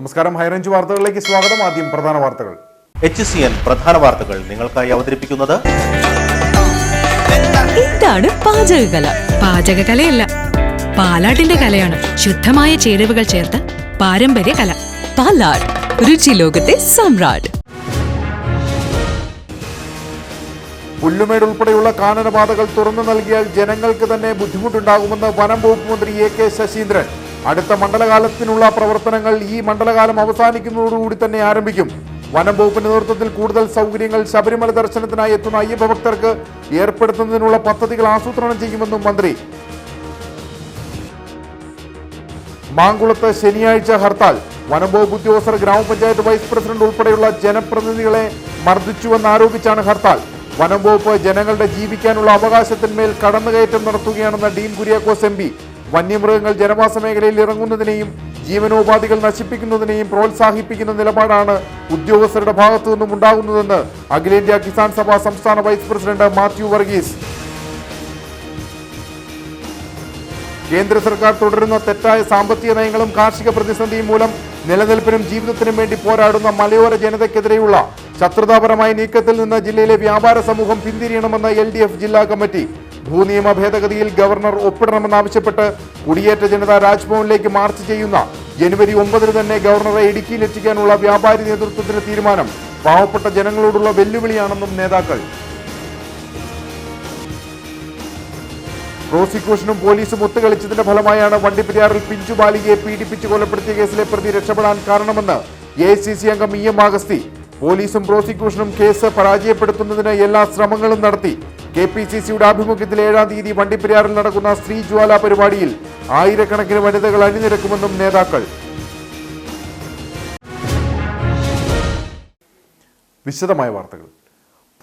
നമസ്കാരം, ഹൈറേഞ്ച് വാർത്തകളിലേക്ക് സ്വാഗതം. ആദ്യം പ്രധാന വാർത്തകൾ. HCN പ്രധാന വാർത്തകൾ നിങ്ങൾക്കായി അവതരിപ്പിക്കുന്നത് എന്താണ് പാചകകല? പാചകകലയല്ല, പാലാട്ടിന്റെ കലയാണ്. ശുദ്ധമായ ചേരുവകൾ ചേർത്ത് പാരമ്പര്യ കല. പാലാട്, രുചി ലോകത്തെ സമ്രാട്ട്. പുല്ലുമേട് ഉൾപ്പെടെയുള്ള കാനനപാതകൾ തുറന്നു നൽകിയാൽ ജനങ്ങൾക്ക് തന്നെ ബുദ്ധിമുട്ടുണ്ടാകുമെന്ന് വനം വകുപ്പ് മന്ത്രി AK ശശീന്ദ്രൻ. അടുത്ത മണ്ഡലകാലത്തിനുള്ള പ്രവർത്തനങ്ങൾ ഈ മണ്ഡലകാലം അവസാനിക്കുന്നതോടുകൂടി തന്നെ ആരംഭിക്കും. വനം വകുപ്പിന്റെ നേതൃത്വത്തിൽ കൂടുതൽ സൗകര്യങ്ങൾ ശബരിമല ദർശനത്തിനായി എത്തുന്ന അയ്യപ്പ ഭക്തർക്ക് ഏർപ്പെടുത്തുന്നതിനുള്ള പദ്ധതികൾ ആസൂത്രണം ചെയ്യുമെന്നും മന്ത്രി. മാങ്കുളത്ത് ശനിയാഴ്ച ഹർത്താൽ. വനം വകുപ്പ് ഉദ്യോഗസ്ഥർ ഗ്രാമപഞ്ചായത്ത് വൈസ് പ്രസിഡന്റ് ഉൾപ്പെടെയുള്ള ജനപ്രതിനിധികളെ മർദ്ദിച്ചുവെന്നാരോപിച്ചാണ് ഹർത്താൽ. വനം വകുപ്പ് ജനങ്ങളുടെ ജീവിക്കാനുള്ള അവകാശത്തിന്മേൽ കടന്നുകയറ്റം നടത്തുകയാണെന്ന ഡീൻ കുര്യാക്കോസ് MP. വന്യമൃഗങ്ങൾ ജനവാസ മേഖലയിൽ ഇറങ്ങുന്നതിനെയും ജീവനോപാധികൾ നശിപ്പിക്കുന്നതിനെയും പ്രോത്സാഹിപ്പിക്കുന്ന നിലപാടാണ് ഉദ്യോഗസ്ഥരുടെ ഭാഗത്തു നിന്നും ഉണ്ടാകുന്നതെന്ന് അഖിലേന്ത്യാ കിസാൻ സഭ സംസ്ഥാന വൈസ് പ്രസിഡന്റ് മാത്യു വർഗീസ്. കേന്ദ്ര സർക്കാർ തുടരുന്ന തെറ്റായ സാമ്പത്തിക നയങ്ങളും കാർഷിക പ്രതിസന്ധിയും മൂലം നിലനിൽപ്പിനും ജീവിതത്തിനും വേണ്ടി പോരാടുന്ന മലയോര ജനതയ്ക്കെതിരെയുള്ള ശത്രുതാപരമായ നീക്കത്തിൽ നിന്ന് ജില്ലയിലെ വ്യാപാര സമൂഹം പിന്തിരിയണമെന്ന് LDF ജില്ലാ കമ്മിറ്റി. ഭൂനിയമ ഭേദഗതിയിൽ ഗവർണർ ഒപ്പിടണമെന്നാവശ്യപ്പെട്ട് കുടിയേറ്റ ജനത രാജ്ഭവനിലേക്ക് മാർച്ച് ചെയ്യുന്ന ജനുവരി 9 തന്നെ ഗവർണറെ ഇടുക്കിയിലെത്തിക്കാനുള്ള വ്യാപാരി നേതൃത്വത്തിന്റെ തീരുമാനം പാവപ്പെട്ട ജനങ്ങളോടുള്ള വെല്ലുവിളിയാണെന്നും നേതാക്കൾ. പ്രോസിക്യൂഷനും പോലീസും ഒത്തുകളിച്ചതിന്റെ ഫലമായാണ് വണ്ടിപ്പെരിയാറിൽ പിഞ്ചു ബാലികയെ പീഡിപ്പിച്ച് കൊലപ്പെടുത്തിയ കേസിലെ പ്രതി രക്ഷപ്പെടാൻ കാരണമെന്ന് AICC അംഗം EM ആഗസ്തി. പോലീസും പ്രോസിക്യൂഷനും കേസ് പരാജയപ്പെടുത്തുന്നതിന് എല്ലാ ശ്രമങ്ങളും നടത്തി. KPCCയുടെ ആഭിമുഖ്യത്തിൽ 7-ാം തീയതി വണ്ടിപ്പെരിയാറിൽ നടക്കുന്ന സ്ത്രീ ജ്വാല പരിപാടിയിൽ ആയിരക്കണക്കിന് വനിതകൾ അണിനിരക്കുമെന്നും നേതാക്കൾ. വിശദമായ വാർത്തകൾ.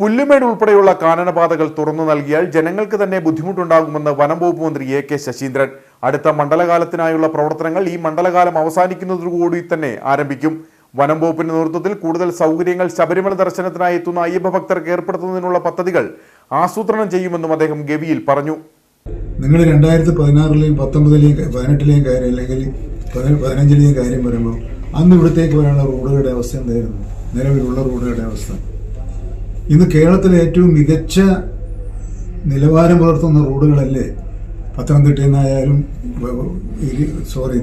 പുല്ലുമേട് ഉൾപ്പെടെയുള്ള കാനനപാതകൾ തുറന്നു നൽകിയാൽ ജനങ്ങൾക്ക് തന്നെ ബുദ്ധിമുട്ടുണ്ടാകുമെന്ന് വനം വകുപ്പ് മന്ത്രി AK ശശീന്ദ്രൻ. അടുത്ത മണ്ഡലകാലത്തിനായുള്ള പ്രവർത്തനങ്ങൾ ഈ മണ്ഡലകാലം അവസാനിക്കുന്നതോടുകൂടി തന്നെ ആരംഭിക്കും. വനം വകുപ്പിന്റെ നേതൃത്വത്തിൽ കൂടുതൽ സൗകര്യങ്ങൾ ശബരിമല ദർശനത്തിനായി എത്തുന്ന അയ്യപ്പ ഭക്തർക്ക് ഏർപ്പെടുത്തുന്നതിനുള്ള പദ്ധതികൾ ആസൂത്രണം ചെയ്യുമെന്നും അദ്ദേഹം ഗവിയിൽ പറഞ്ഞു. നിങ്ങൾ 2016-ലെയും 19-ലെയും 18-ലെയും കാര്യം അല്ലെങ്കിൽ 15-ലെയും കാര്യം വരുമ്പോൾ അന്ന് ഇവിടത്തേക്ക് വരാനുള്ള റോഡുകളുടെ അവസ്ഥ എന്തായിരുന്നു? നിലവിലുള്ള റോഡുകളുടെ അവസ്ഥ. ഇന്ന് കേരളത്തിലെ ഏറ്റവും മികച്ച നിലവാരം പുലർത്തുന്ന റോഡുകളല്ലേ പത്തനംതിട്ടയിൽ നിന്നായാലും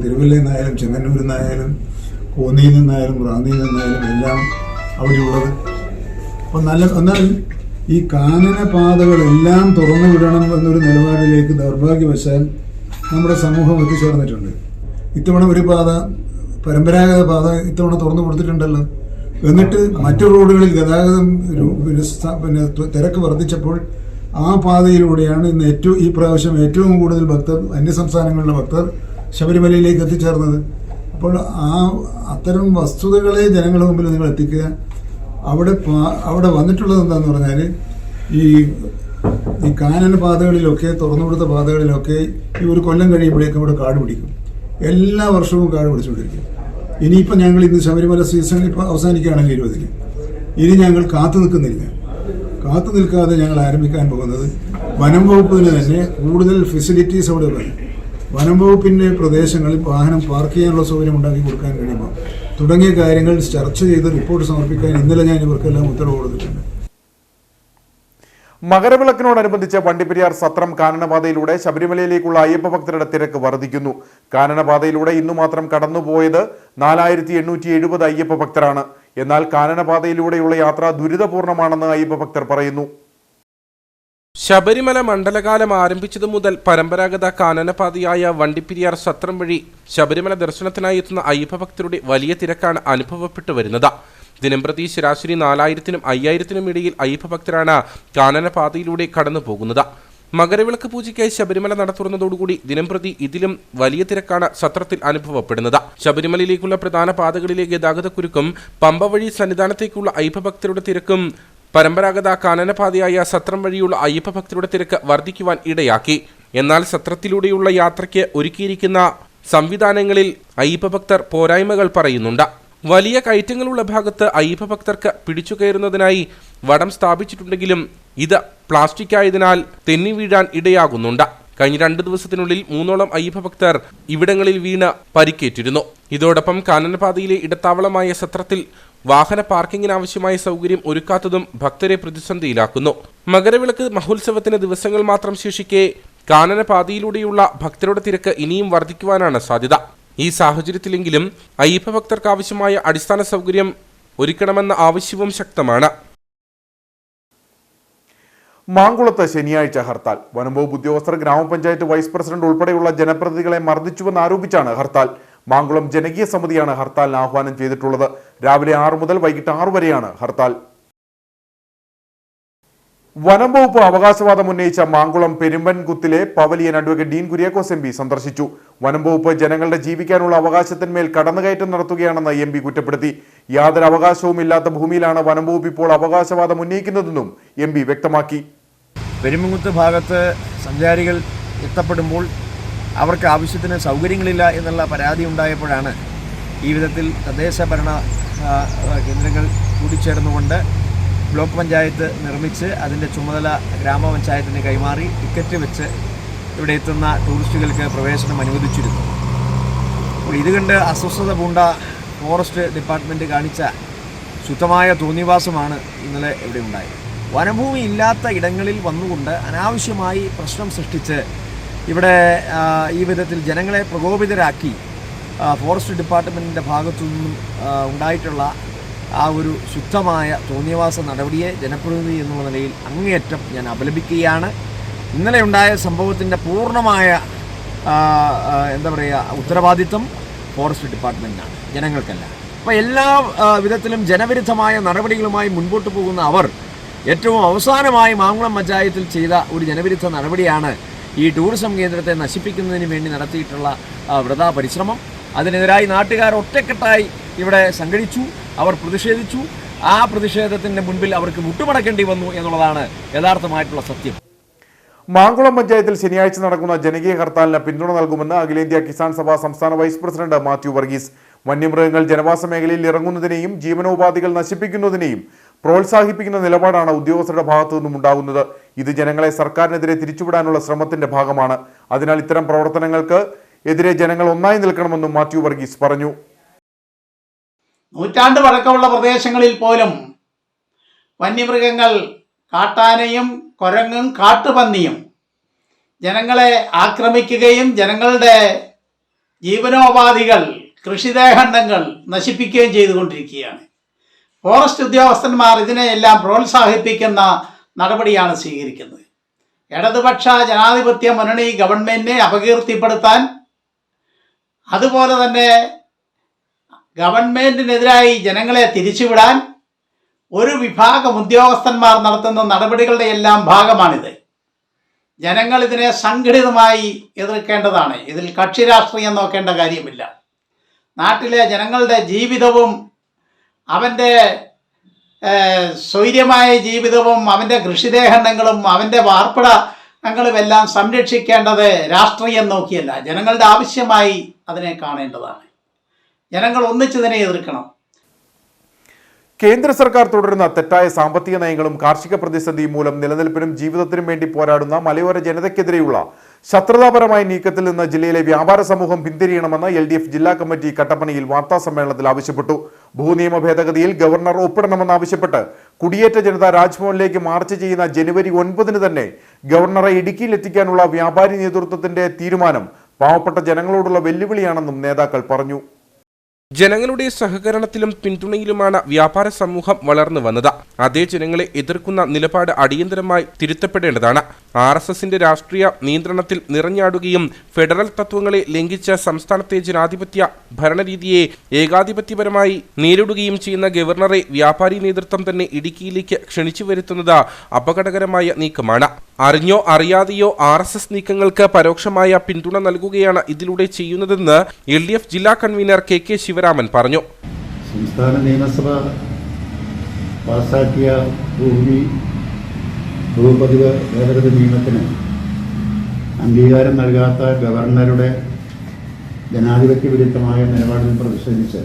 തിരുവല്ലയിൽ നിന്നായാലും ചെങ്ങന്നൂരിൽ നിന്നായാലും കോന്നിയിൽ നിന്നായാലും റാന്നിയിൽ നിന്നായാലും എല്ലാം അവിടെയുള്ളത്. അപ്പം എന്നാൽ ഈ കാനന പാതകളെല്ലാം തുറന്നു വിടണം എന്നൊരു നിലപാടിലേക്ക് ദൗർഭാഗ്യവശാൽ നമ്മുടെ സമൂഹം എത്തിച്ചേർന്നിട്ടുണ്ട്. ഇത്തവണ ഒരു പാത, പരമ്പരാഗത പാത ഇത്തവണ തുറന്നു കൊടുത്തിട്ടുണ്ടല്ലോ. എന്നിട്ട് മറ്റു റോഡുകളിൽ ഗതാഗതം തിരക്ക് വർദ്ധിച്ചപ്പോൾ ആ പാതയിലൂടെയാണ് ഇന്ന് ഈ പ്രാവശ്യം ഏറ്റവും കൂടുതൽ ഭക്തർ, അന്യസംസ്ഥാനങ്ങളിലെ ഭക്തർ ശബരിമലയിലേക്ക് എത്തിച്ചേർന്നത്. അപ്പോൾ അത്തരം വസ്തുതകളെ ജനങ്ങളുടെ മുമ്പിൽ നിങ്ങൾ എത്തിക്കുക. അവിടെ വന്നിട്ടുള്ളത് എന്താന്ന് പറഞ്ഞാൽ ഈ കാനന പാതകളിലൊക്കെ, തുറന്നുകൊടുത്ത പാതകളിലൊക്കെ ഈ ഒരു കൊല്ലം കഴിയുമ്പോഴേക്കും അവിടെ കാട് പിടിക്കും. എല്ലാ വർഷവും കാട് പിടിച്ചുകൊണ്ടിരിക്കും. ഇനിയിപ്പോൾ ഞങ്ങൾ ഇന്ന് ശബരിമല സീസൺ ഇപ്പോൾ അവസാനിക്കുകയാണെങ്കിൽ 20-ന് ഇനി ഞങ്ങൾ കാത്തു നിൽക്കാതെ ഞങ്ങൾ ആരംഭിക്കാൻ പോകുന്നത് വനം വകുപ്പിന് തന്നെ കൂടുതൽ ഫെസിലിറ്റീസ് അവിടെ വേണം. വനം വകുപ്പിൻ്റെ പ്രദേശങ്ങളിൽ വാഹനം പാർക്ക് ചെയ്യാനുള്ള സൗകര്യം ഉണ്ടാക്കി കൊടുക്കാൻ കഴിയുമ്പോൾ തുടങ്ങിയ കാര്യങ്ങൾ ചർച്ച ചെയ്ത് റിപ്പോർട്ട് സമർപ്പിക്കാൻ ഇന്നലെ ഞാൻ ഇവർക്കെല്ലാം ഉത്തരവ് കൊടുത്തിട്ടുണ്ട്. മകരവിളക്കിനോടനുബന്ധിച്ച് വണ്ടിപ്പെരിയാർ സത്രം കാനനപാതയിലൂടെ ശബരിമലയിലേക്കുള്ള അയ്യപ്പ ഭക്തരുടെ തിരക്ക് വർദ്ധിക്കുന്നു. കാനനപാതയിലൂടെ ഇന്നു മാത്രം കടന്നുപോയത് 4870 അയ്യപ്പ ഭക്തരാണ്. എന്നാൽ കാനനപാതയിലൂടെയുള്ള യാത്ര ദുരിതപൂർണമാണെന്ന് അയ്യപ്പ ഭക്തർ പറയുന്നു. ശബരിമല മണ്ഡലകാലം ആരംഭിച്ചതു മുതൽ പരമ്പരാഗത കാനനപാതയായ വണ്ടിപ്പെരിയാർ സത്രം വഴി ശബരിമല ദർശനത്തിനായി എത്തുന്ന അയ്യപ്പ ഭക്തരുടെ വലിയ തിരക്കാണ് അനുഭവപ്പെട്ടു വരുന്നത്. ദിനംപ്രതി ശരാശരി 4000-നും 5000-നും ഇടയിൽ അയ്യപ്പ ഭക്തരാണ് കാനനപാതയിലൂടെ കടന്നു പോകുന്നത്. മകരവിളക്ക് പൂജയ്ക്കായി ശബരിമല നട തുറന്നതോടുകൂടി ദിനംപ്രതി ഇതിലും വലിയ തിരക്കാണ് സത്രത്തിൽ അനുഭവപ്പെടുന്നത്. ശബരിമലയിലേക്കുള്ള പ്രധാന പാതകളിലെ ഗതാഗതക്കുരുക്കും പമ്പ വഴി സന്നിധാനത്തേക്കുള്ള അയ്യപ്പ ഭക്തരുടെ തിരക്കും പരമ്പരാഗത കാനനപാതയായ സത്രം വഴിയുള്ള അയ്യപ്പ ഭക്തരുടെ തിരക്ക് വർദ്ധിക്കുവാൻ ഇടയാക്കി. എന്നാൽ സത്രത്തിലൂടെയുള്ള യാത്രയ്ക്ക് ഒരുക്കിയിരിക്കുന്ന സംവിധാനങ്ങളിൽ അയ്യപ്പ ഭക്തർ പോരായ്മകൾ പറയുന്നുണ്ട്. വലിയ കയറ്റങ്ങളുള്ള ഭാഗത്ത് അയ്യപ്പ ഭക്തർക്ക് പിടിച്ചു കയറുന്നതിനായി വടം സ്ഥാപിച്ചിട്ടുണ്ടെങ്കിലും ഇത് പ്ലാസ്റ്റിക് ആയതിനാൽ തെന്നി വീഴാൻ ഇടയാകുന്നുണ്ട്. കഴിഞ്ഞ 2 ദിവസത്തിനുള്ളിൽ 3ഓളം അയ്യപ്പ ഭക്തർ ഇവിടങ്ങളിൽ വീണ് പരിക്കേറ്റിരുന്നു. ഇതോടൊപ്പം കാനനപാതയിലെ ഇടത്താവളമായ സത്രത്തിൽ വാഹന പാർക്കിങ്ങിനാവശ്യമായ സൗകര്യം ഒരുക്കാത്തതും ഭക്തരെ പ്രതിസന്ധിയിലാക്കുന്നു. മകരവിളക്ക് മഹോത്സവത്തിന് ദിവസങ്ങൾ മാത്രം ശേഷിക്കെ കാനനപാതയിലൂടെയുള്ള ഭക്തരുടെ തിരക്ക് ഇനിയും വർദ്ധിക്കുവാനാണ് സാധ്യത. ഈ സാഹചര്യത്തിലെങ്കിലും അയ്യപ്പ ഭക്തർക്ക് ആവശ്യമായ അടിസ്ഥാന സൗകര്യം ഒരുക്കണമെന്ന ആവശ്യവും ശക്തമാണ്. മാങ്കുളത്ത് ശനിയാഴ്ച ഹർത്താൽ. വനംവകുപ്പ് ഉദ്യോഗസ്ഥർ ഗ്രാമപഞ്ചായത്ത് വൈസ് പ്രസിഡന്റ് ഉൾപ്പെടെയുള്ള ജനപ്രതിനിധികളെ മർദ്ദിച്ചുവെന്ന് ആരോപിച്ചാണ് ഹർത്താൽ. മാങ്കുളം ജനകീയ സമിതിയാണ് ഹർത്താലിന് ആഹ്വാനം ചെയ്തിട്ടുള്ളത്. രാവിലെ 6 മുതൽ വൈകിട്ട് 6 വരെയാണ് ഹർത്താൽ. വനംവകുപ്പ് അവകാശവാദം ഉന്നയിച്ച മാങ്കുളം പെരുമ്പൻകുത്തിലെ pavilion advocate Dean Kuriakose M P സന്ദർശിച്ചു. വനംവകുപ്പ് ജനങ്ങളുടെ ജീവിക്കാനുള്ള അവകാശത്തിന്മേൽ കടന്നുകയറ്റം നടത്തുകയാണെന്ന് എം പി കുറ്റപ്പെടുത്തി. യാതൊരു അവകാശവും ഇല്ലാത്ത ഭൂമിയിലാണ് വനംവകുപ്പ് ഇപ്പോൾ അവകാശവാദം ഉന്നയിക്കുന്നതെന്നും എം പി വ്യക്തമാക്കി. പെരുമ്പൻകുത്ത് ഭാഗത്ത് സഞ്ചാരികൾ എത്തപ്പെടുമ്പോൾ അവർക്ക് ആവശ്യത്തിന് സൗകര്യങ്ങളില്ല എന്നുള്ള പരാതി ഉണ്ടായപ്പോഴാണ് ഈ വിധത്തിൽ തദ്ദേശ ഭരണ കേന്ദ്രങ്ങൾ കൂടിച്ചേർന്നുകൊണ്ട് ബ്ലോക്ക് പഞ്ചായത്ത് നിർമ്മിച്ച് അതിൻ്റെ ചുമതല ഗ്രാമപഞ്ചായത്തിന് കൈമാറി ടിക്കറ്റ് വെച്ച് ഇവിടെ എത്തുന്ന ടൂറിസ്റ്റുകൾക്ക് പ്രവേശനം അനുവദിച്ചിരുന്നു. അപ്പോൾ ഇത് കണ്ട് അസ്വസ്ഥത പൂണ്ട ഫോറസ്റ്റ് ഡിപ്പാർട്ട്മെൻറ്റ് കാണിച്ച ശുദ്ധമായ തോന്നിവാസമാണ് ഇന്നലെ ഇവിടെ ഉണ്ടായത്. വനഭൂമി ഇല്ലാത്ത ഇടങ്ങളിൽ വന്നുകൊണ്ട് അനാവശ്യമായി പ്രശ്നം സൃഷ്ടിച്ച് ഇവിടെ ഈ വിധത്തിൽ ജനങ്ങളെ പ്രകോപിതരാക്കി ഫോറസ്റ്റ് ഡിപ്പാർട്ട്മെൻറ്റിൻ്റെ ഭാഗത്തു നിന്നും ഉണ്ടായിട്ടുള്ള ആ ഒരു ശുദ്ധമായ തോന്നിയവാസ നടപടിയെ ജനപ്രതിനിധി എന്നുള്ള നിലയിൽ അങ്ങേയറ്റം ഞാൻ അപലപിക്കുകയാണ്. ഇന്നലെ ഉണ്ടായ സംഭവത്തിൻ്റെ പൂർണ്ണമായ ഉത്തരവാദിത്വം ഫോറസ്റ്റ് ഡിപ്പാർട്ട്മെൻറ്റിനാണ്, ജനങ്ങൾക്കല്ല. അപ്പോൾ എല്ലാ വിധത്തിലും ജനവിരുദ്ധമായ നടപടികളുമായി മുൻപോട്ട് പോകുന്ന അവർ ഏറ്റവും അവസാനമായി മാങ്കുളം പഞ്ചായത്തിൽ ചെയ്ത ഒരു ജനവിരുദ്ധ നടപടിയാണ് ഈ ടൂറിസം കേന്ദ്രത്തെ നശിപ്പിക്കുന്നതിന് വേണ്ടി നടത്തിയിട്ടുള്ള വൃഥാ പരിശ്രമം. അതിനെതിരായി നാട്ടുകാർ ഒറ്റക്കെട്ടായി ഇവിടെ സംഘടിച്ചു, അവർ പ്രതിഷേധിച്ചു. ആ പ്രതിഷേധത്തിൻ്റെ മുൻപിൽ അവർക്ക് മുട്ടുമടക്കേണ്ടി വന്നു എന്നുള്ളതാണ് യഥാർത്ഥമായിട്ടുള്ള സത്യം. മാങ്കുളം പഞ്ചായത്തിൽ ശനിയാഴ്ച നടക്കുന്ന ജനകീയ ഹർത്താലിന് പിന്തുണ നൽകുമെന്ന് അഖിലേന്ത്യാ കിസാൻ സഭ സംസ്ഥാന വൈസ് പ്രസിഡന്റ് മാത്യു വർഗീസ്. വന്യമൃഗങ്ങൾ ജനവാസ മേഖലയിൽ ഇറങ്ങുന്നതിനെയും ജീവനോപാധികൾ നശിപ്പിക്കുന്നതിനെയും പ്രോത്സാഹിപ്പിക്കുന്ന നിലപാടാണ് ഉദ്യോഗസ്ഥരുടെ ഭാഗത്തു നിന്നും ഉണ്ടാകുന്നത്. ഇത് ജനങ്ങളെ സർക്കാരിനെതിരെ തിരിച്ചുവിടാനുള്ള ശ്രമത്തിന്റെ ഭാഗമാണ്. അതിനാൽ ഇത്തരം പ്രവർത്തനങ്ങൾക്ക് എതിരെ ജനങ്ങൾ ഒന്നായി നിൽക്കണമെന്നും മാത്യു വർഗീസ് പറഞ്ഞു. നൂറ്റാണ്ട് പഴക്കമുള്ള പ്രദേശങ്ങളിൽ പോലും വന്യമൃഗങ്ങൾ കാട്ടാനയും കുരങ്ങും കാട്ടുപന്നിയും ജനങ്ങളെ ആക്രമിക്കുകയും ജനങ്ങളുടെ ജീവനോപാധികൾ കൃഷിദേഹണ്ഡങ്ങൾ നശിപ്പിക്കുകയും ചെയ്തുകൊണ്ടിരിക്കുകയാണ്. ഫോറസ്റ്റ് ഉദ്യോഗസ്ഥന്മാർ ഇതിനെയെല്ലാം പ്രോത്സാഹിപ്പിക്കുന്ന നടപടിയാണ് സ്വീകരിക്കുന്നത്. ഇടതുപക്ഷ ജനാധിപത്യ മുന്നണി ഗവൺമെന്റിനെ അപകീർത്തിപ്പെടുത്താൻ, അതുപോലെ തന്നെ ഗവൺമെന്റിനെതിരായി ജനങ്ങളെ തിരിച്ചുവിടാൻ ഒരു വിഭാഗം ഉദ്യോഗസ്ഥന്മാർ നടത്തുന്ന നടപടികളുടെ എല്ലാം ഭാഗമാണിത്. ജനങ്ങൾ ഇതിനെ സംഘടിതമായി എതിർക്കേണ്ടതാണ്. ഇതിൽ കക്ഷി രാഷ്ട്രീയം നോക്കേണ്ട കാര്യമില്ല. നാട്ടിലെ ജനങ്ങളുടെ ജീവിതവും അവൻ്റെ സ്വൈര്യമായ ജീവിതവും അവൻ്റെ കൃഷിദേഹണ്ഡങ്ങളും അവൻ്റെ വാർപ്പിടങ്ങളുമെല്ലാം സംരക്ഷിക്കേണ്ടത് രാഷ്ട്രീയം നോക്കിയല്ല, ജനങ്ങളുടെ ആവശ്യമായി അതിനെ കാണേണ്ടതാണ്. ജനങ്ങൾ ഒന്നിച്ചതിനെ എതിർക്കണം. കേന്ദ്ര സർക്കാർ തുടരുന്ന തെറ്റായ സാമ്പത്തിക നയങ്ങളും കാർഷിക പ്രതിസന്ധിയും മൂലം നിലനിൽപ്പിനും ജീവിതത്തിനും വേണ്ടി പോരാടുന്ന മലയോര ജനതയ്ക്കെതിരെയുള്ള ശത്രുതാപരമായ നീക്കത്തിൽ നിന്ന് ജില്ലയിലെ വ്യാപാര സമൂഹം പിന്തിരിയണമെന്ന് LDF ജില്ലാ കമ്മിറ്റി കട്ടപ്പനയിൽ വാർത്താ സമ്മേളനത്തിൽ ആവശ്യപ്പെട്ടു. ഭൂനിയമ ഭേദഗതിയിൽ ഗവർണർ ഒപ്പിടണമെന്നാവശ്യപ്പെട്ട് കുടിയേറ്റ ജനത രാജ്ഭവനിലേക്ക് മാർച്ച് ചെയ്യുന്ന ജനുവരി 9 തന്നെ ഗവർണറെ ഇടുക്കിയിലെത്തിക്കാനുള്ള വ്യാപാരി നേതൃത്വത്തിന്റെ തീരുമാനം പാവപ്പെട്ട ജനങ്ങളോടുള്ള വെല്ലുവിളിയാണെന്നും നേതാക്കൾ പറഞ്ഞു. ജനങ്ങളുടെ സഹകരണത്തിലും പിന്തുണയിലുമാണ് വ്യാപാര സമൂഹം വളർന്നു വന്നത്. അതേ ജനങ്ങളെ എതിർക്കുന്ന നിലപാട് അടിയന്തരമായി തിരുത്തപ്പെടേണ്ടതാണ്. RSSന്റെ രാഷ്ട്രീയ നിയന്ത്രണത്തിൽ നിറഞ്ഞാടുകയും ഫെഡറൽ തത്വങ്ങളെ ലംഘിച്ച സംസ്ഥാനത്തെ ജനാധിപത്യ ഭരണരീതിയെ ഏകാധിപത്യപരമായി നേരിടുകയും ചെയ്യുന്ന ഗവർണറെ വ്യാപാരി നേതൃത്വം തന്നെ ഇടുക്കിയിലേക്ക് ക്ഷണിച്ചു വരുത്തുന്നത് അപകടകരമായ നീക്കമാണ്. അറിഞ്ഞോ അറിയാതെയോ RSS നീക്കങ്ങൾക്ക് പരോക്ഷമായ പിന്തുണ നൽകുകയാണ് ഇതിലൂടെ ചെയ്യുന്നതെന്ന് LDF ജില്ലാ കൺവീനർ KK ശിവരാമൻ പറഞ്ഞു. സംസ്ഥാന നിയമസഭ പാസാക്കിയ ഭൂപതിവ് ഭേദഗതി നിയമത്തിന് അംഗീകാരം നൽകാത്ത ഗവർണറുടെ ജനാധിപത്യ വിരുദ്ധമായ നിലപാടിൽ പ്രതിഷേധിച്ച്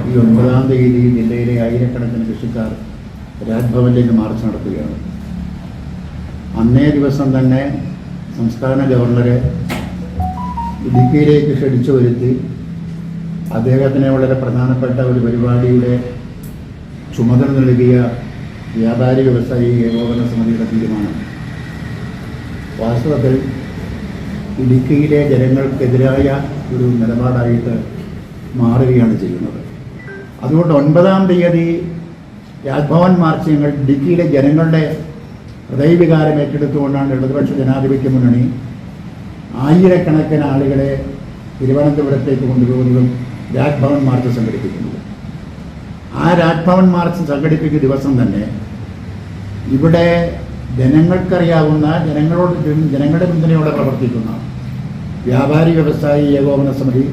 ഈ 9-ാം തീയതി ജില്ലയിലെ ആയിരക്കണക്കിന് കൃഷിക്കാർ രാജ്ഭവനിലേക്ക് മാർച്ച് നടത്തുകയാണ്. അന്നേ ദിവസം തന്നെ സംസ്ഥാന ഗവർണറെ ഇടുക്കിയിലേക്ക് ക്ഷണിച്ചു വരുത്തി അദ്ദേഹത്തിന് വളരെ പ്രധാനപ്പെട്ട ഒരു പരിപാടിയുടെ ചുമതല നൽകിയ വ്യാപാരി വ്യവസായി ഏകോപന സമിതിയുടെ തീരുമാനം വാസ്തവത്തിൽ ഇടുക്കിയിലെ ജനങ്ങൾക്കെതിരായ ഒരു നിലപാടായിട്ട് മാറുകയാണ് ചെയ്യുന്നത്. അതുകൊണ്ട് 9-ാം തീയതി രാജ്ഭവൻ മാർച്ച് ഞങ്ങൾ ഇടുക്കിയിലെ ജനങ്ങളുടെ ഹൃദയവികാരം ഏറ്റെടുത്തുകൊണ്ടാണ് ഇടതുപക്ഷ ജനാധിപത്യ മുന്നണി ആയിരക്കണക്കിന് ആളുകളെ തിരുവനന്തപുരത്തേക്ക് കൊണ്ടുപോകുന്നതും രാജ്ഭവൻ മാർച്ച് സംഘടിപ്പിക്കുന്നത്. ആ രാജ്ഭവൻ മാർച്ച് സംഘടിപ്പിക്കുന്ന ദിവസം തന്നെ ഇവിടെ ജനങ്ങൾക്കറിയാവുന്ന ജനങ്ങളുടെ പിന്തുണയോടെ പ്രവർത്തിക്കുന്ന വ്യാപാരി വ്യവസായി ഏകോപന സമിതി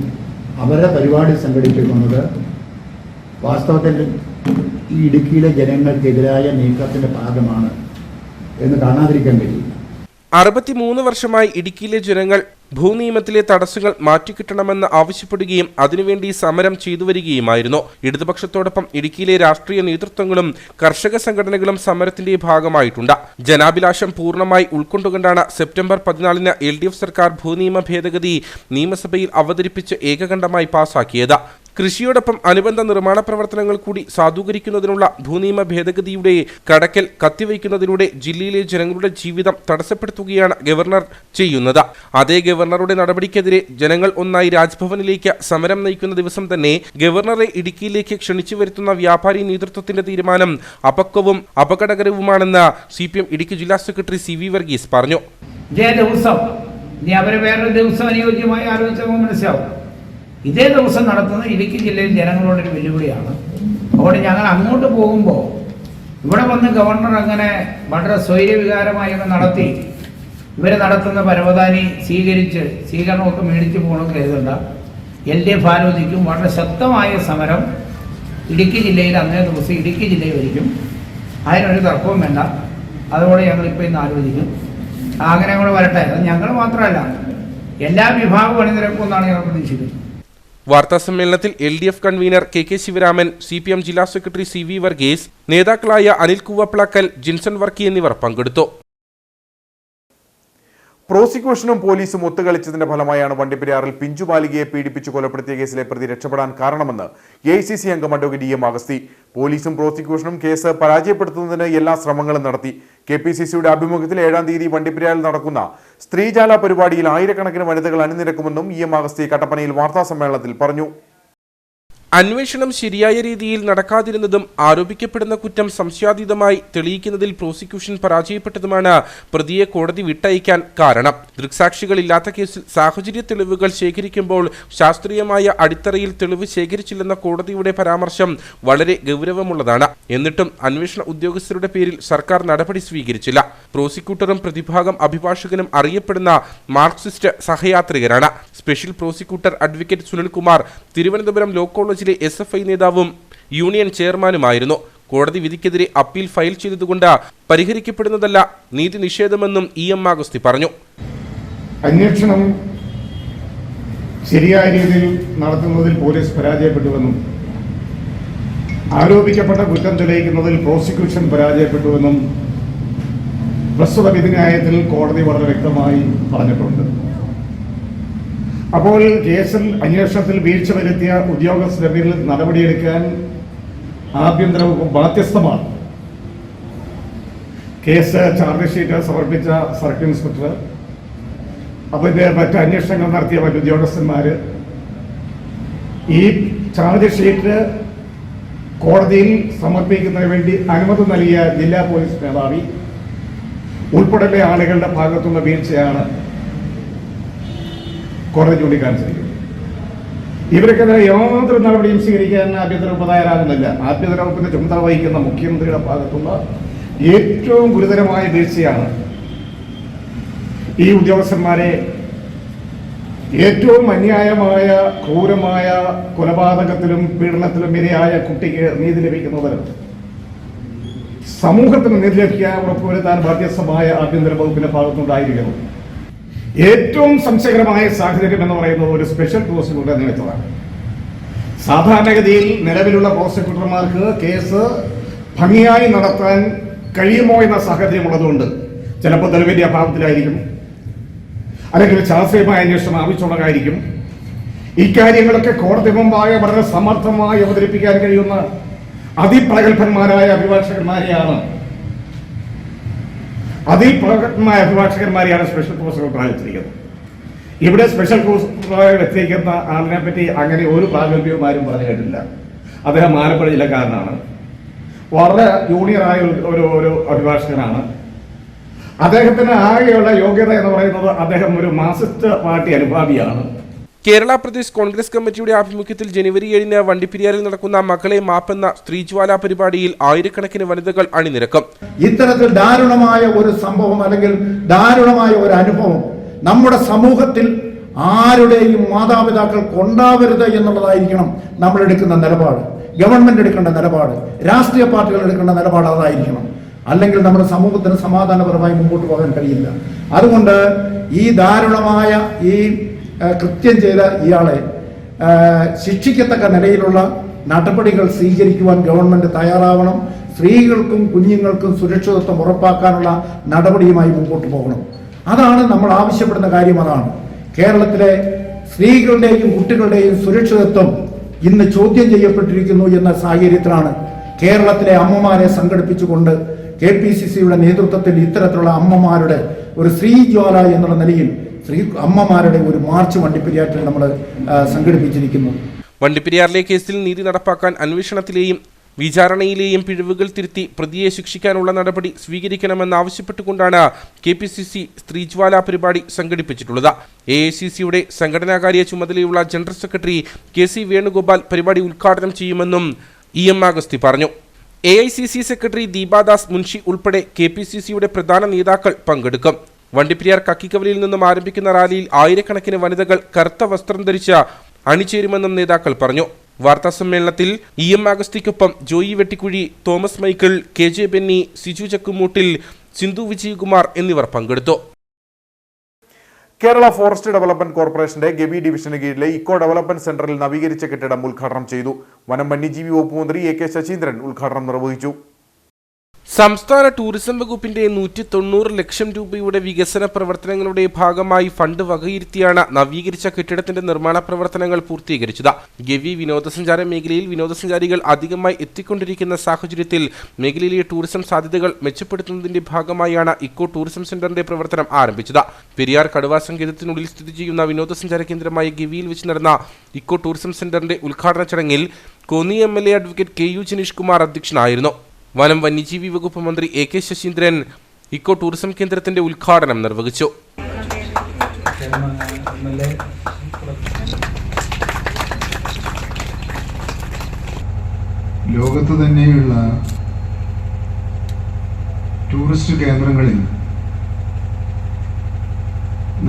അവരുടെ പരിപാടി സംഘടിപ്പിക്കുന്നത് വാസ്തവത്തിൽ ഈ ഇടുക്കിയിലെ ജനങ്ങൾക്കെതിരായ നീക്കത്തിൻ്റെ ഭാഗമാണ് എന്ന് കാണാതിരിക്കാൻ കഴിയില്ല. 63 വർഷമായി ഇടുക്കിയിലെ ജനങ്ങൾ ഭൂനിയമത്തിലെ തടസ്സങ്ങൾ മാറ്റിക്കിട്ടണമെന്ന് ആവശ്യപ്പെടുകയും അതിനുവേണ്ടി സമരം ചെയ്തു വരികയുമായിരുന്നു. ഇടതുപക്ഷത്തോടൊപ്പം ഇടുക്കിയിലെ രാഷ്ട്രീയ നേതൃത്വങ്ങളും കർഷക സംഘടനകളും സമരത്തിന്റെ ഭാഗമായിട്ടുണ്ട്. ജനാഭിലാഷം പൂർണ്ണമായി ഉൾക്കൊണ്ടുകൊണ്ടാണ് സെപ്റ്റംബർ 14-ന് LDF സർക്കാർ ഭൂനിയമ ഭേദഗതി നിയമസഭയിൽ അവതരിപ്പിച്ച് ഏകകണ്ഠമായി പാസാക്കിയത്. കൃഷിയോടൊപ്പം അനുബന്ധ നിർമ്മാണ പ്രവർത്തനങ്ങൾ കൂടി സാധൂകരിക്കുന്നതിനുള്ള ഭൂനിയമ ഭേദഗതിയുടെ കടക്കൽ കത്തിവയ്ക്കുന്നതിലൂടെ ജില്ലയിലെ ജനങ്ങളുടെ ജീവിതം തടസ്സപ്പെടുത്തുകയാണ് ഗവർണർ ചെയ്യുന്നത്. അതേ ഗവർണറുടെ നടപടിക്കെതിരെ ജനങ്ങൾ ഒന്നായി രാജ്ഭവനിലേക്ക് സമരം നയിക്കുന്ന ദിവസം തന്നെ ഗവർണറെ ഇടുക്കിയിലേക്ക് ക്ഷണിച്ചു വരുത്തുന്ന വ്യാപാരി നേതൃത്വത്തിന്റെ തീരുമാനം അപക്വവും അപകടകരവുമാണെന്ന് CPM ഇടുക്കി ജില്ലാ സെക്രട്ടറി CV വർഗീസ് പറഞ്ഞു. വേറൊരു ദിവസം അനുയോജ്യമായി ആലോചിച്ചാൽ മനസ്സിലാവും. ഇതേ ദിവസം നടത്തുന്ന ഇടുക്കി ജില്ലയിൽ ജനങ്ങളോടൊരു വെല്ലുവിളിയാണ്. അതുകൊണ്ട് ഞങ്ങൾ അങ്ങോട്ട് പോകുമ്പോൾ ഇവിടെ വന്ന് ഗവർണർ അങ്ങനെ വളരെ സ്വൈര്യവികാരമായി നടത്തി ഇവർ നടത്തുന്ന പരവതാനി സ്വീകരിച്ച് സ്വീകരണമൊക്കെ മേടിച്ച് പോകണമെന്ന് കരുതണ്ട. LDF ആലോചിക്കും. വളരെ ശക്തമായ സമരം ഇടുക്കി ജില്ലയിൽ അന്നേ ദിവസം ഇടുക്കി ജില്ലയിൽ വരിക്കും. അതിനൊരു തർക്കവും വേണ്ട. അതുകൊണ്ട് ഞങ്ങളിപ്പോൾ ഇന്ന് ആലോചിക്കും. അങ്ങനെ കൂടെ വരട്ടെ. അത് ഞങ്ങൾ മാത്രമല്ല, എല്ലാ വിഭാഗവും അണിനിരക്കുമെന്നാണ് ഞങ്ങൾ പ്രതീക്ഷിക്കുന്നത്. വാർത്താസമ്മേളനത്തിൽ LDF convener KK Sivaraman, CPM ജില്ലാ സെക്രട്ടറി CV വർഗീസ്, നേതാക്കളായ അനിൽ കൂവപ്പിളക്കൽ, ജിൻസൺ വർക്കി എന്നിവർ പങ്കെടുത്തു. പ്രോസിക്യൂഷനും പോലീസും ഒത്തുകളിച്ചതിന്റെ ഫലമായാണ് വണ്ടിപ്പെരിയാറിൽ പിഞ്ചുബാലികയെ പീഡിപ്പിച്ചു കൊലപ്പെടുത്തിയ കേസിലെ പ്രതി രക്ഷപ്പെടാൻ കാരണമെന്ന് AICC അംഗം അഡ്വക്കേറ്റ് EM അഗസ്തി. പോലീസും പ്രോസിക്യൂഷനും കേസ് പരാജയപ്പെടുത്തുന്നതിന് എല്ലാ ശ്രമങ്ങളും നടത്തി. KPCCയുടെ ആഭിമുഖ്യത്തിൽ 7-ാം തീയതി വണ്ടിപ്പെരിയാറിൽ നടക്കുന്ന സ്ത്രീജാല പരിപാടിയിൽ ആയിരക്കണക്കിന് വനിതകൾ അണിനിരക്കുമെന്നും EM അഗസ്തി കട്ടപ്പനയിൽ വാർത്താസമ്മേളനത്തിൽ പറഞ്ഞു. അന്വേഷണം ശരിയായ രീതിയിൽ നടക്കാതിരുന്നതും ആരോപിക്കപ്പെടുന്ന കുറ്റം സംശയാതീതമായി തെളിയിക്കുന്നതിൽ പ്രോസിക്യൂഷൻ പരാജയപ്പെട്ടതുമാണ് പ്രതിയെ കോടതി വിട്ടയക്കാൻ കാരണം. ദൃക്സാക്ഷികളില്ലാത്ത കേസിൽ സാഹചര്യ തെളിവുകൾ ശേഖരിക്കുമ്പോൾ ശാസ്ത്രീയമായ അടിത്തറയിൽ തെളിവ് ശേഖരിച്ചില്ലെന്ന കോടതിയുടെ പരാമർശം വളരെ ഗൗരവമുള്ളതാണ്. എന്നിട്ടും അന്വേഷണ ഉദ്യോഗസ്ഥരുടെ പേരിൽ സർക്കാർ നടപടി സ്വീകരിച്ചില്ല. പ്രോസിക്യൂട്ടറും പ്രതിഭാഗം അഭിഭാഷകനും അറിയപ്പെടുന്ന മാർക്സിസ്റ്റ് സഹയാത്രികരാണ്. Special prosecutor advocate Sunilkumar Thiruvananthapuram law കോളേജിലെ SFI നേതാവും യൂണിയൻ ചെയർമാനുമായിരുന്നു. കോടതി വിധിക്കെതിരെ അപ്പീൽ ഫയൽ ചെയ്തതുകൊണ്ട് പരിഹരിക്കപ്പെടുന്നതല്ല നീതി നിഷേധമെന്നും EM അഗസ്തി പറഞ്ഞു. അന്വേഷണം ശരിയായ രീതിയിൽ നടത്തുന്നതിൽ പോലീസ് പരാജയപ്പെട്ടുവെന്നും ആരോപിക്കപ്പെട്ട കുറ്റം തെളിയിക്കുന്നതിൽ പ്രോസിക്യൂഷൻ പരാജയപ്പെട്ടുവെന്നും പ്രസ്തുത വിധിന്യായത്തിൽ കോടതി വളരെ വ്യക്തമായി പറഞ്ഞിട്ടുണ്ട്. അപ്പോൾ കേസിൽ അന്വേഷണത്തിൽ വീഴ്ച വരുത്തിയ ഉദ്യോഗസ്ഥരുടെ പേരിൽ നടപടിയെടുക്കാൻ ആഭ്യന്തര വകുപ്പ് ബാധ്യസ്ഥമാണ്. കേസ് ചാർജ് ഷീറ്റ് സമർപ്പിച്ച സർക്കിൾ ഇൻസ്പെക്ടർ, അതിന്റെ മറ്റ് അന്വേഷണങ്ങൾ നടത്തിയ മറ്റ് ഉദ്യോഗസ്ഥന്മാർ, ഈ ചാർജ് ഷീറ്റ് കോടതിയിൽ സമർപ്പിക്കുന്നതിന് വേണ്ടി അനുമതി നൽകിയ ജില്ലാ പോലീസ് മേധാവി ഉൾപ്പെടെയുള്ള ആളുകളുടെ ഭാഗത്തുള്ള വീഴ്ചയാണ് കോടതി ചൂണ്ടിക്കാണിച്ചിരിക്കുന്നത്. ഇവർക്കെതിരെ യാതൊരു നടപടിയും സ്വീകരിക്കാൻ ആഭ്യന്തര വകുപ്പ് തയ്യാറാകുന്നില്ല. ആഭ്യന്തര വകുപ്പിന്റെ ചുമതല വഹിക്കുന്ന മുഖ്യമന്ത്രിയുടെ ഭാഗത്തുള്ള ഏറ്റവും ഗുരുതരമായ വീഴ്ചയാണ് ഈ ഉദ്യോഗസ്ഥന്മാരെ ഏറ്റവും അന്യായമായ ക്രൂരമായ കൊലപാതകത്തിലും പീഡനത്തിലും ഇരയായ കുട്ടിക്ക് നീതി ലഭിക്കുന്നത് സമൂഹത്തിന് നീതി ലഭിക്കാൻ ഉറപ്പുവരുത്താൻ ബാധ്യസ്ഥമായ ആഭ്യന്തര വകുപ്പിന്റെ ഭാഗത്തുനിന്നുണ്ടായിരിക്കുന്നു. ഏറ്റവും സംശയകരമായ സാഹചര്യം എന്ന് പറയുന്നത് ഒരു സ്പെഷ്യൽ പ്രോസിക്യൂട്ടറെ നിയമിച്ചതാണ്. സാധാരണഗതിയിൽ നിലവിലുള്ള പ്രോസിക്യൂട്ടർമാർക്ക് കേസ് ഭംഗിയായി നടത്താൻ കഴിയുമോ എന്ന സാഹചര്യം ഉള്ളതുകൊണ്ട് ചിലപ്പോൾ തെളിവിന്റെ അഭാവത്തിലായിരിക്കും, അല്ലെങ്കിൽ ശാസ്ത്രീയമായ അന്വേഷണം ആവശ്യമുള്ളതായിരിക്കും. ഇക്കാര്യങ്ങളൊക്കെ കോടതി മുമ്പായ വളരെ സമർത്ഥമായി അവതരിപ്പിക്കാൻ കഴിയുന്ന അതിപ്രഗത്ഭന്മാരായ അഭിഭാഷകന്മാരെയാണ് സ്പെഷ്യൽ പ്രോസിക്യൂട്ടർ അയച്ചിരിക്കുന്നത്. ഇവിടെ സ്പെഷ്യൽ പ്രോസിക്യൂട്ടറായി വെച്ചിരിക്കുന്ന ആളിനെ പറ്റി അങ്ങനെ ഒരു പ്രാഗൽഭ്യവും ആരും പറഞ്ഞു കേട്ടില്ല. അദ്ദേഹം ആലപ്പുഴ ജില്ലക്കാരനാണ്. വളരെ ജൂനിയറായ ഒരു അഭിഭാഷകനാണ്. അദ്ദേഹത്തിന് ആകെയുള്ള യോഗ്യത എന്ന് പറയുന്നത് അദ്ദേഹം ഒരു മാർക്സിസ്റ്റ് പാർട്ടി അനുഭാവിയാണ്. കേരള പ്രദേശ് കോൺഗ്രസ് കമ്മിറ്റിയുടെ ആഭിമുഖ്യത്തിൽ ജനുവരി 7-ന് വണ്ടിപ്പെരിയാറിൽ നടക്കുന്ന മകളെ മാപ്പെന്ന സ്ത്രീജ്വാല പരിപാടിയിൽ ആയിരക്കണക്കിന് വനിതകൾ അണിനിരക്കും. ഇത്തരത്തിൽ ദാരുണമായ ഒരു സംഭവം അല്ലെങ്കിൽ ദാരുണമായ ഒരു അനുഭവം നമ്മുടെ സമൂഹത്തിൽ ആരുടെയും മാതാപിതാക്കൾക്ക് ഉണ്ടാവരുത് എന്നുള്ളതായിരിക്കണം നമ്മൾ എടുക്കുന്ന നിലപാട്. ഗവൺമെന്റ് എടുക്കേണ്ട നിലപാട്, രാഷ്ട്രീയ പാർട്ടികൾ എടുക്കേണ്ട നിലപാട് അതായിരിക്കണം. അല്ലെങ്കിൽ നമ്മുടെ സമൂഹത്തിന് സമാധാനപരമായി മുമ്പോട്ട് പോകാൻ കഴിയില്ല. അതുകൊണ്ട് ഈ ദാരുണമായ ഈ കൃത്യം ചെയ്ത ഇയാളെ ശിക്ഷിക്കത്തക്ക നിലയിലുള്ള നടപടികൾ സ്വീകരിക്കുവാൻ ഗവൺമെന്റ് തയ്യാറാവണം. സ്ത്രീകൾക്കും കുഞ്ഞുങ്ങൾക്കും സുരക്ഷിതത്വം ഉറപ്പാക്കാനുള്ള നടപടിയുമായി മുമ്പോട്ട് പോകണം. അതാണ് നമ്മൾ ആവശ്യപ്പെടുന്ന കാര്യം. അതാണ് കേരളത്തിലെ സ്ത്രീകളുടെയും കുട്ടികളുടെയും സുരക്ഷിതത്വം ഇന്ന് ചോദ്യം ചെയ്യപ്പെട്ടിരിക്കുന്നു എന്ന സാഹചര്യത്തിലാണ് കേരളത്തിലെ അമ്മമാരെ സംഘടിപ്പിച്ചുകൊണ്ട് KPCCയുടെ നേതൃത്വത്തിൽ ഇത്തരത്തിലുള്ള അമ്മമാരുടെ ഒരു സ്ത്രീജ്വാല എന്നുള്ള നിലയിൽ അമ്മമാരുടെ ഒരു മാർച്ച് വണ്ടിപ്പെരിയാറിൽ നമ്മൾ സംഘടിപ്പിച്ചിരിക്കുന്നു. വണ്ടിപ്പെരിയാറിലെ കേസിൽ നീതി നടപ്പാക്കാൻ അന്വേഷണത്തിലെയും വിചാരണയിലെയും പിഴവുകൾ തിരുത്തി പ്രതിയെ ശിക്ഷിക്കാനുള്ള നടപടി സ്വീകരിക്കണമെന്നാവശ്യപ്പെട്ടുകൊണ്ടാണ് KPCC സ്ത്രീജ്വാല പരിപാടി സംഘടിപ്പിച്ചിട്ടുള്ളത്. AICCയുടെ സംഘടനാകാര്യ ചുമതലയുള്ള ജനറൽ സെക്രട്ടറി KC വേണുഗോപാൽ പരിപാടി ഉദ്ഘാടനം ചെയ്യുമെന്നും EM അഗസ്തി പറഞ്ഞു. AICC സെക്രട്ടറി ദീപാദാസ് മുൻഷി ഉൾപ്പെടെ KPCCയുടെ പ്രധാന നേതാക്കൾ പങ്കെടുക്കും. വണ്ടിപ്പെരിയാർ കക്കിക്കവലിയിൽ നിന്നും ആരംഭിക്കുന്ന റാലിയിൽ ആയിരക്കണക്കിന് വനിതകൾ കറുത്ത വസ്ത്രം ധരിച്ച് അണിചേരുമെന്നും നേതാക്കൾ പറഞ്ഞു. വാർത്താ സമ്മേളനത്തിൽ EM അഗസ്തിക്കൊപ്പം ജോയി വെട്ടിക്കുഴി, തോമസ് മൈക്കിൾ, KJ ബെന്നി, സിജു ചക്കുമൂട്ടിൽ, സിന്ധു വിജയകുമാർ എന്നിവർ പങ്കെടുത്തു. കേരള ഫോറസ്റ്റ് ഡെവലപ്മെന്റ് കോർപ്പറേഷന്റെ ഗവി ഡിവിഷന് കീഴിലെ ഇക്കോ ഡെവലപ്മെന്റ് സെന്ററിൽ നവീകരിച്ച കെട്ടിടം ഉദ്ഘാടനം ചെയ്തു. വനം വന്യജീവി വകുപ്പ് മന്ത്രി AK ശശീന്ദ്രൻ ഉദ്ഘാടനം നിർവഹിച്ചു. സംസ്ഥാന ടൂറിസം വകുപ്പിന്റെ 190 ലക്ഷം രൂപയുടെ വികസന പ്രവർത്തനങ്ങളുടെ ഭാഗമായി ഫണ്ട് വകയിരുത്തിയാണ് നവീകരിച്ച കെട്ടിടത്തിന്റെ നിർമ്മാണ പ്രവർത്തനങ്ങൾ പൂർത്തീകരിച്ചത്. ഗവി വിനോദസഞ്ചാര മേഖലയിൽ വിനോദസഞ്ചാരികൾ അധികമായി എത്തിക്കൊണ്ടിരിക്കുന്ന സാഹചര്യത്തിൽ മേഖലയിലെ ടൂറിസം സാധ്യതകൾ മെച്ചപ്പെടുത്തുന്നതിന്റെ ഭാഗമായാണ് ഇക്കോ ടൂറിസം സെന്ററിന്റെ പ്രവർത്തനം ആരംഭിച്ചത്. പെരിയാർ കടുവാ സങ്കേതത്തിനുള്ളിൽ സ്ഥിതി ചെയ്യുന്ന വിനോദസഞ്ചാര കേന്ദ്രമായ ഗവിയിൽ വെച്ച് നടന്ന ഇക്കോ ടൂറിസം സെന്ററിന്റെ ഉദ്ഘാടന ചടങ്ങിൽ Konni MLA advocate KU Jineesh Kumar അധ്യക്ഷനായിരുന്നു. വനം വന്യജീവി വകുപ്പ് മന്ത്രി AK ശശീന്ദ്രൻ ഇക്കോ ടൂറിസം കേന്ദ്രത്തിന്റെ ഉദ്ഘാടനം നിർവഹിച്ചു. ലോകത്ത് തന്നെയുള്ള ടൂറിസ്റ്റ് കേന്ദ്രങ്ങളിൽ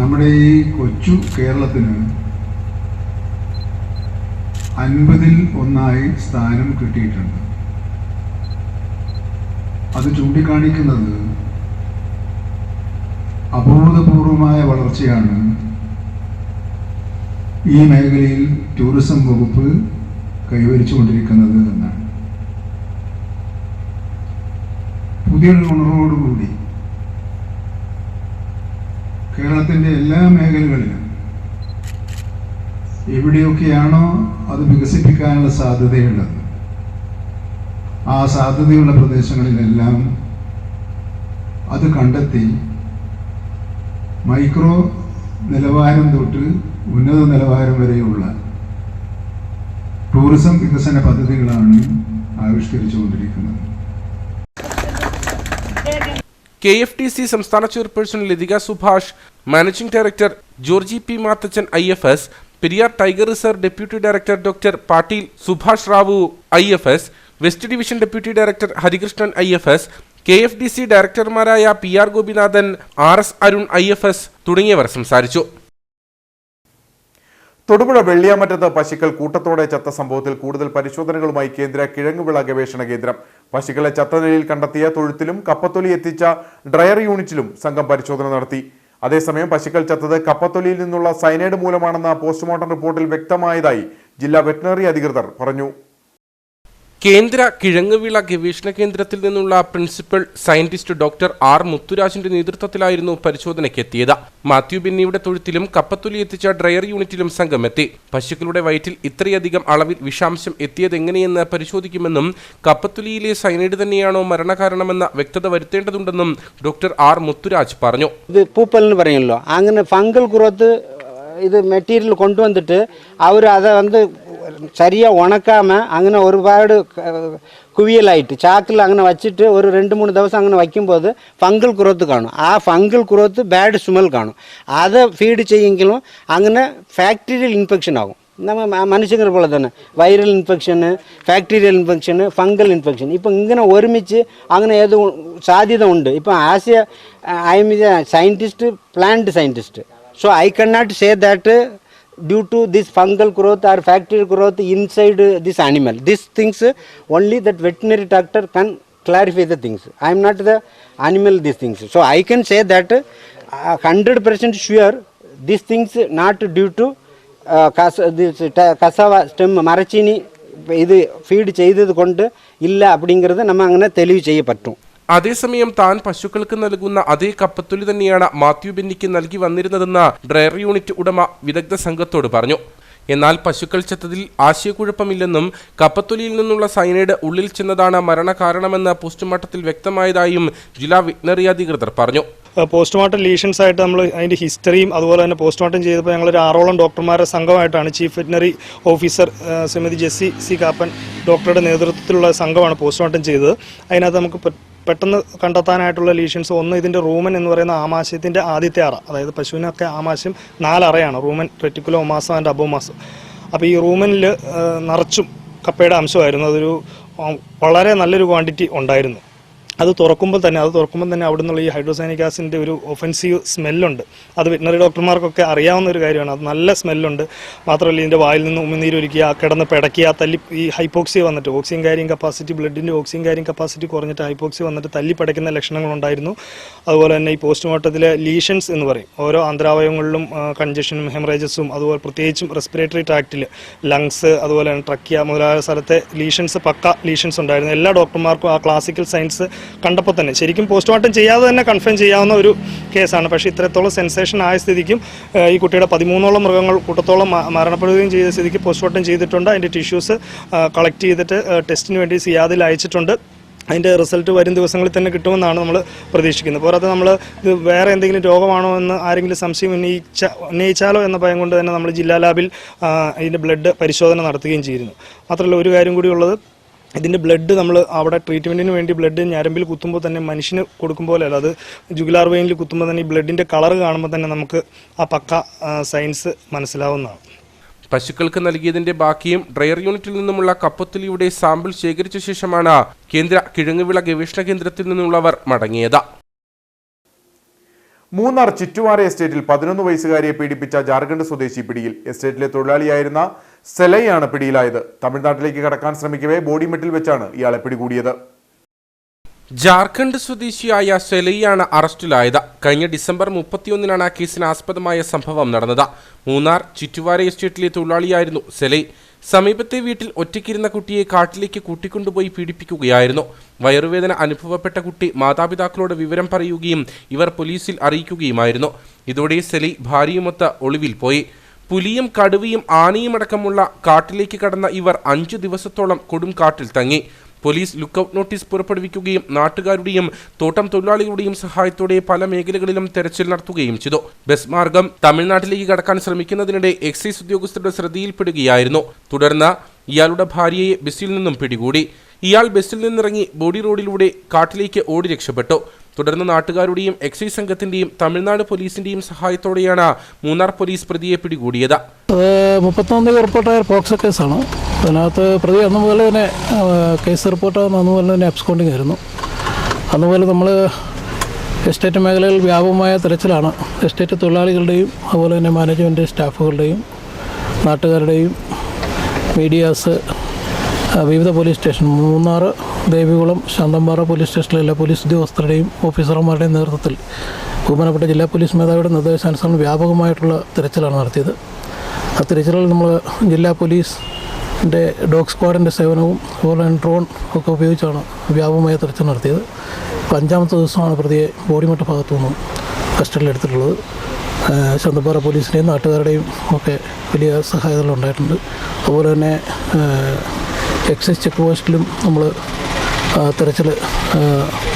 നമ്മുടെ ഈ കൊച്ചു കേരളത്തിന് 50-ൽ 1 സ്ഥാനം കിട്ടിയിട്ടുണ്ട്. അത് ചൂണ്ടിക്കാണിക്കുന്നത് അഭൂതപൂർവമായ വളർച്ചയാണ് ഈ മേഖലയിൽ ടൂറിസം വകുപ്പ് കൈവരിച്ചുകൊണ്ടിരിക്കുന്നത് എന്നാണ്. പുതിയൊരു ഉണർവോടുകൂടി കേരളത്തിൻ്റെ എല്ലാ മേഖലകളിലും എവിടെയൊക്കെയാണോ അത് വികസിപ്പിക്കാനുള്ള സാധ്യതയുള്ളത് ആ സാധ്യതയുള്ള പ്രദേശങ്ങളിലെല്ലാം അത് കണ്ടെത്തി മൈക്രോ നിലവാരം തൊട്ട് ഉന്നത നിലവാരം വരെയുള്ള ടൂറിസം വികസന പദ്ധതികളാണ് ആവിഷ്കരിച്ചുകൊണ്ടിരിക്കുന്നത്. KFTC സംസ്ഥാന chairperson Latika Subhash, managing director Georgy P Mathachan IFS, Periyar tiger reserve deputy director doctor Patil Subhash Rao IFS, west division deputy director Harikrishnan IFS, KFDC ഡയറക്ടർമാരായ PR Gopinathan, RS Arun IFS തുടങ്ങിയവർ സംസാരിച്ചു. തൊടുപുഴ വെള്ളിയാമറ്റത്ത് പശുക്കൾ കൂട്ടത്തോടെ ചത്ത സംഭവത്തിൽ കൂടുതൽ പരിശോധനകളുമായി കേന്ദ്ര കിഴങ്ങുവിള ഗവേഷണ കേന്ദ്രം. പശുക്കളെ ചത്ത നിലയിൽ കണ്ടെത്തിയ തൊഴുത്തിലും കപ്പത്തൊലി എത്തിച്ച ഡ്രയർ യൂണിറ്റിലും സംഘം പരിശോധന നടത്തി. അതേസമയം പശുക്കൾ ചത്തത് കപ്പത്തൊലിയിൽ നിന്നുള്ള സയനൈഡ് മൂലമാണെന്ന പോസ്റ്റ്മോർട്ടം റിപ്പോർട്ടിൽ വ്യക്തമായതായി ജില്ലാ വെറ്ററിനറി അധികൃതർ പറഞ്ഞു. കേന്ദ്ര കിഴങ്ങുവിള ഗവേഷണ കേന്ദ്രത്തിൽ നിന്നുള്ള പ്രിൻസിപ്പൽ സയന്റിസ്റ്റ് ഡോക്ടർ ആർ മുത്തുരാജിന്റെ നേതൃത്വത്തിലായിരുന്നു പരിശോധനയ്ക്കെത്തിയത്. മാത്യു ബെന്നിയുടെ തൊഴുത്തിലും കപ്പത്തൊലി എത്തിച്ച ഡ്രയർ യൂണിറ്റിലും സംഘമെത്തി. പശുക്കളുടെ വയറ്റിൽ ഇത്രയധികം അളവിൽ വിഷാംശം എത്തിയതെങ്ങനെയെന്ന് പരിശോധിക്കുമെന്നും കപ്പത്തൊലിയിലെ സയനൈഡ് തന്നെയാണോ മരണകാരണമെന്ന വ്യക്തത വരുത്തേണ്ടതുണ്ടെന്നും ഡോക്ടർ ആർ മുത്തുരാജ് പറഞ്ഞു. ഇത് പൂപ്പൽ എന്ന് പറയുമല്ലോ, അങ്ങനെ ഫംഗൽ ഗ്രോത്ത് ഇത് മെറ്റീരിയൽ കൊണ്ടുവന്നിട്ട് അവർ അത് சரியாக உணக்காமல் അങ്ങനെ ഒരുപാട് കുവിയലായിട്ട് ചാക്കിൽ അങ്ങനെ വച്ചിട്ട് ഒരു 2-3 ദിവസം അങ്ങനെ വയ്ക്കുമ്പോൾ ഫംഗൽ ഗ്രോത്ത് കാണും. ആ ഫംഗൽ ഗ്രോത്ത് ബാഡ് സ്മെൽ കാണും. അത് ഫീഡ് ചെയ്യെങ്കിലും അങ്ങനെ ഫാക്ടീരിയൽ ഇൻഫെക്ഷൻ ആകും. നമ്മൾ മനുഷ്യരെ പോലെ തന്നെ വൈറൽ ഇൻഫെക്ഷന്, ഫാക്ടീരിയൽ ഇൻഫെക്ഷന്, ഫംഗൽ ഇൻഫെക്ഷൻ ഇപ്പം ഇങ്ങനെ ഒരുമിച്ച് അങ്ങനെ ഏത് സാധ്യത ഉണ്ട്. ഇപ്പം as A I M A scientist, plant scientist, so I cannot say that due to this fungal growth or bacterial growth inside this animal. These things only that veterinary doctor can clarify the things. I am not the animal these things. So I can say that 100% sure these things not due to cassava stem മരച്ചീനി ഇത് feed ചെയ്തത് കൊണ്ട് ഇല്ല அப்படிங்கிறது നമ്മൾ അങ്ങനെ തെളിവ് ചെയ്യേ പറ്റും. അതേസമയം താൻ പശുക്കൾക്ക് നൽകുന്ന അതേ കപ്പത്തൊലി തന്നെയാണ് മാത്യു ബെന്നിക്ക് നൽകി വന്നിരുന്നതെന്ന് ഡ്രയർ യൂണിറ്റ് ഉടമ വിദഗ്ധ സംഘത്തോട് പറഞ്ഞു. എന്നാൽ പശുക്കൾ ചത്തതിൽ ആശയക്കുഴപ്പമില്ലെന്നും കപ്പത്തൊലിയിൽ നിന്നുള്ള സയനൈഡ് ഉള്ളിൽ ചെന്നതാണ് മരണകാരണമെന്ന് പോസ്റ്റ്മോർട്ടത്തിൽ വ്യക്തമായതായും ജില്ലാ വെറ്ററിനറി അധികൃതർ പറഞ്ഞു. പോസ്റ്റ്മോർട്ടം ലീഷൻസ് ആയിട്ട് നമ്മൾ അതിൻ്റെ ഹിസ്റ്ററിയും അതുപോലെ തന്നെ പോസ്റ്റ്മോർട്ടം ചെയ്തപ്പോൾ ഞങ്ങളൊരു 6ഓളം ഡോക്ടർമാരുടെ സംഘമായിട്ടാണ് chief veterinary officer Shrimati Jessy C Kappan ഡോക്ടറുടെ നേതൃത്വത്തിലുള്ള സംഘമാണ് പോസ്റ്റ്മോർട്ടം ചെയ്തത്. അതിനകത്ത് നമുക്ക് പെട്ടെന്ന് കണ്ടെത്താനായിട്ടുള്ള ലീഷൻസ് ഒന്ന്, ഇതിൻ്റെ റൂമൻ എന്ന് പറയുന്ന ആമാശയത്തിൻ്റെ ആദ്യത്തെ അറ, അതായത് പശുവിനൊക്കെ ആമാശയം 4 അറയാണ്, റൂമൻ, റെറ്റിക്കുലോ മാസം ആൻഡ് അബോമാസം. അപ്പോൾ ഈ റൂമനിൽ നിറച്ചും കപ്പയുടെ അംശമായിരുന്നു. അതൊരു വളരെ നല്ലൊരു ക്വാണ്ടിറ്റി ഉണ്ടായിരുന്നു. അത് തുറക്കുമ്പോൾ തന്നെ അവിടെ നിന്നുള്ള ഈ ഹൈഡ്രോസൈനിക് ആസിഡിൻ്റെ ഒരു ഒഫൻസീവ് സ്മെല്ലുണ്ട്. അത് വെറ്ററിനറി ഡോക്ടർമാർക്കൊക്കെ അറിയാവുന്ന ഒരു കാര്യമാണ്. അത് നല്ല സ്മെല്ലുണ്ട്. മാത്രമല്ല ഇതിൻ്റെ വായിൽ നിന്ന് ഉമിനീരൊലിക്കുക, കിടന്ന് പിടയ്ക്കുക, തല്ലി ഈ ഹൈപ്പോക്സി വന്നിട്ട് ഓക്സിജൻ ക്യാരിങ് കപ്പാസിറ്റി, ബ്ലഡിൻ്റെ ഓക്സിജൻ ക്യാരിങ് കപ്പാസിറ്റി കുറഞ്ഞിട്ട് ഹൈപ്പോക്സി വന്നിട്ട് തല്ലി പിടയ്ക്കുന്ന ലക്ഷണങ്ങളുണ്ടായിരുന്നു. അതുപോലെ തന്നെ ഈ പോസ്റ്റ്മോർട്ടത്തിലെ ലീഷൻസ് എന്ന് പറയും, ഓരോ ആന്തരാവയവങ്ങളിലും കൺജഷനും ഹെമറേജസും, അതുപോലെ പ്രത്യേകിച്ചും റെസ്പിറേറ്ററി ട്രാക്റ്റിൽ ലങ്സ്, അതുപോലെ തന്നെ ട്രക്കിയ മുതലായ സ്ഥലത്തെ ലീഷൻസ്, പക്ക ലീഷൻസ് ഉണ്ടായിരുന്നു. എല്ലാ ഡോക്ടർമാർക്കും ആ ക്ലാസിക്കൽ സയൻസ് കണ്ടപ്പോൾ തന്നെ ശരിക്കും പോസ്റ്റ്മോർട്ടം ചെയ്യാതെ തന്നെ കൺഫേം ചെയ്യാവുന്ന ഒരു കേസാണ്. പക്ഷേ ഇത്രത്തോളം സെൻസേഷൻ ആയ സ്ഥിതിക്കും ഈ കുട്ടിയുടെ 13ഓളം മൃഗങ്ങൾ കൂട്ടത്തോളം മരണപ്പെടുകയും ചെയ്ത സ്ഥിതിക്ക് പോസ്റ്റ്മോർട്ടം ചെയ്തിട്ടുണ്ട്. അതിൻ്റെ ടിഷ്യൂസ് കളക്ട് ചെയ്തിട്ട് ടെസ്റ്റിന് വേണ്ടി സിയാദിൽ അയച്ചിട്ടുണ്ട്. അതിൻ്റെ റിസൾട്ട് വരും ദിവസങ്ങളിൽ തന്നെ കിട്ടുമെന്നാണ് നമ്മൾ പ്രതീക്ഷിക്കുന്നത്. പോരാതെ നമ്മൾ ഇത് വേറെ എന്തെങ്കിലും രോഗമാണോ എന്ന് ആരെങ്കിലും സംശയം ഉന്നയിച്ചാലോ എന്ന ഭയം കൊണ്ട് തന്നെ നമ്മൾ ജില്ലാ ലാബിൽ ഇതിൻ്റെ ബ്ലഡ് പരിശോധന നടത്തുകയും ചെയ്തിരുന്നു. മാത്രമല്ല ഒരു കാര്യം കൂടി ഉള്ളത്, ഇതിൻ്റെ ബ്ലഡ് നമ്മൾ അവിടെ ട്രീറ്റ്മെൻറ്റിന് വേണ്ടി ബ്ലഡ് ഞരമ്പിൽ കുത്തുമ്പോൾ തന്നെ മനുഷ്യന് കൊടുക്കുമ്പോൾ അല്ല, അത് ജുഗുലാർ വെയിനിൽ കുത്തുമ്പോൾ തന്നെ ഈ ബ്ലഡിൻ്റെ കളർ കാണുമ്പോൾ തന്നെ നമുക്ക് ആ പക്ക സയൻസ് മനസ്സിലാവുന്നതാണ്. പശുക്കൾക്ക് നൽകിയതിന്റെ ബാക്കിയും ഡ്രയർ യൂണിറ്റിൽ നിന്നുമുള്ള കപ്പത്തൊലിയുടെ സാമ്പിൾ ശേഖരിച്ച ശേഷമാണ് കേന്ദ്ര കിഴങ്ങുവിള ഗവേഷണ കേന്ദ്രത്തിൽ നിന്നുള്ളവർ മടങ്ങിയത്. മൂന്നാർ ചിറ്റുവാര എസ്റ്റേറ്റിൽ 11 വയസ്സുകാരിയെ പീഡിപ്പിച്ച ജാർഖണ്ഡ് സ്വദേശി പിടിയിൽ. എസ്റ്റേറ്റിലെ തൊഴിലാളിയായിരുന്ന സെലയാണ് പിടിയിലായത്. തമിഴ്നാട്ടിലേക്ക് കടക്കാൻ ശ്രമിക്കവേ ബോഡിമെട്ടിൽ വെച്ചാണ് ഇയാളെ പിടികൂടിയത്. ജാർഖണ്ഡ് സ്വദേശിയായ സെലയാണ് അറസ്റ്റിലായത്. കഴിഞ്ഞ ഡിസംബർ 31-നാണ് കേസിന് ആസ്പദമായ സംഭവം നടന്നത്. മൂന്നാർ ചിറ്റുവാര എസ്റ്റേറ്റിലെ തൊഴിലാളിയായിരുന്നു സെലൈ. സമീപത്തെ വീട്ടിൽ ഒറ്റയ്ക്കിരുന്ന കുട്ടിയെ കാട്ടിലേക്ക് കൂട്ടിക്കൊണ്ടുപോയി പീഡിപ്പിക്കുകയായിരുന്നു. വയറുവേദന അനുഭവപ്പെട്ട കുട്ടി മാതാപിതാക്കളോട് വിവരം പറയുകയും ഇവർ പോലീസിൽ അറിയിക്കുകയുമായിരുന്നു. ഇതോടെ സെലൈ ഭാര്യയുമൊത്ത് ഒളിവിൽ പോയി. പുലിയും കടുവയും ആനയും അടക്കമുള്ള കാട്ടിലേക്ക് കടന്ന ഇവർ 5 ദിവസത്തോളം കൊടും കാട്ടിൽ തങ്ങി. പോലീസ് ലുക്കൌട്ട് നോട്ടീസ് പുറപ്പെടുവിക്കുകയും നാട്ടുകാരുടെയും തോട്ടം തൊഴിലാളികളുടെയും സഹായത്തോടെ പല മേഖലകളിലും തെരച്ചിൽ നടത്തുകയും ചെയ്തു. ബസ് മാർഗം തമിഴ്നാട്ടിലേക്ക് കടക്കാൻ ശ്രമിക്കുന്നതിനിടെ എക്സൈസ് ഉദ്യോഗസ്ഥരുടെ ശ്രദ്ധയിൽപ്പെടുകയായിരുന്നു. തുടർന്ന് ഇയാളുടെ ഭാര്യയെ ബസ്സിൽ നിന്നും പിടികൂടി. ഇയാൾ ബസ്സിൽ നിന്നിറങ്ങി ബോഡി റോഡിലൂടെ കാട്ടിലേക്ക് ഓടി രക്ഷപ്പെട്ടു. തുടർന്ന് നാട്ടുകാരുടെയും എക്സൈസ് സംഘത്തിന്റെയും തമിഴ്നാട് പോലീസിന്റെയും സഹായത്തോടെയാണ് മൂന്നാർ പോലീസ് പ്രതിയെ പിടികൂടിയത്. 31 തീയതി റിപ്പോർട്ടായ പോക്സോ കേസാണ്. അതിനകത്ത് പ്രതി അന്ന് മുതൽ തന്നെ കേസ് റിപ്പോർട്ടാകുന്ന അന്ന് മുതൽ തന്നെ അബ്സ്കോണ്ടിങ് ആയിരുന്നു. അതുപോലെ നമ്മൾ എസ്റ്റേറ്റ് മേഖലയിൽ വ്യാപകമായ തെരച്ചിലാണ്. എസ്റ്റേറ്റ് തൊഴിലാളികളുടെയും അതുപോലെ തന്നെ മാനേജ്മെൻറ്റ് സ്റ്റാഫുകളുടെയും നാട്ടുകാരുടെയും മീഡിയാസ്, വിവിധ police station, Munnar, Devikulam, Santhanpara police സ്റ്റേഷനിലെ എല്ലാ പോലീസ് ഉദ്യോഗസ്ഥരുടെയും ഓഫീസർമാരുടെയും നേതൃത്വത്തിൽ ബഹുമാനപ്പെട്ട ജില്ലാ പോലീസ് മേധാവിയുടെ നിർദ്ദേശാനുസരണം വ്യാപകമായിട്ടുള്ള തിരച്ചിലാണ് നടത്തിയത്. ആ തിരച്ചിലിൽ നമ്മൾ ജില്ലാ പോലീസ്, ഡോഗ് സ്ക്വാഡിൻ്റെ സേവനവും അതുപോലെ തന്നെ ഡ്രോൺ ഒക്കെ ഉപയോഗിച്ചാണ് വ്യാപകമായ തെരച്ചിൽ നടത്തിയത്. ഇപ്പോൾ 5ാമത്തെ ദിവസമാണ് പ്രതിയെ ബോഡിമെട്ട് ഭാഗത്തു നിന്നും കസ്റ്റഡിയിലെടുത്തിട്ടുള്ളത്. ചന്തപ്പാറ പോലീസിൻ്റെയും നാട്ടുകാരുടെയും ഒക്കെ വലിയ സഹായതകൾ ഉണ്ടായിട്ടുണ്ട്. അതുപോലെ തന്നെ എക്സൈസ് ചെക്ക് പോസ്റ്റിലും നമ്മൾ തെരച്ചിൽ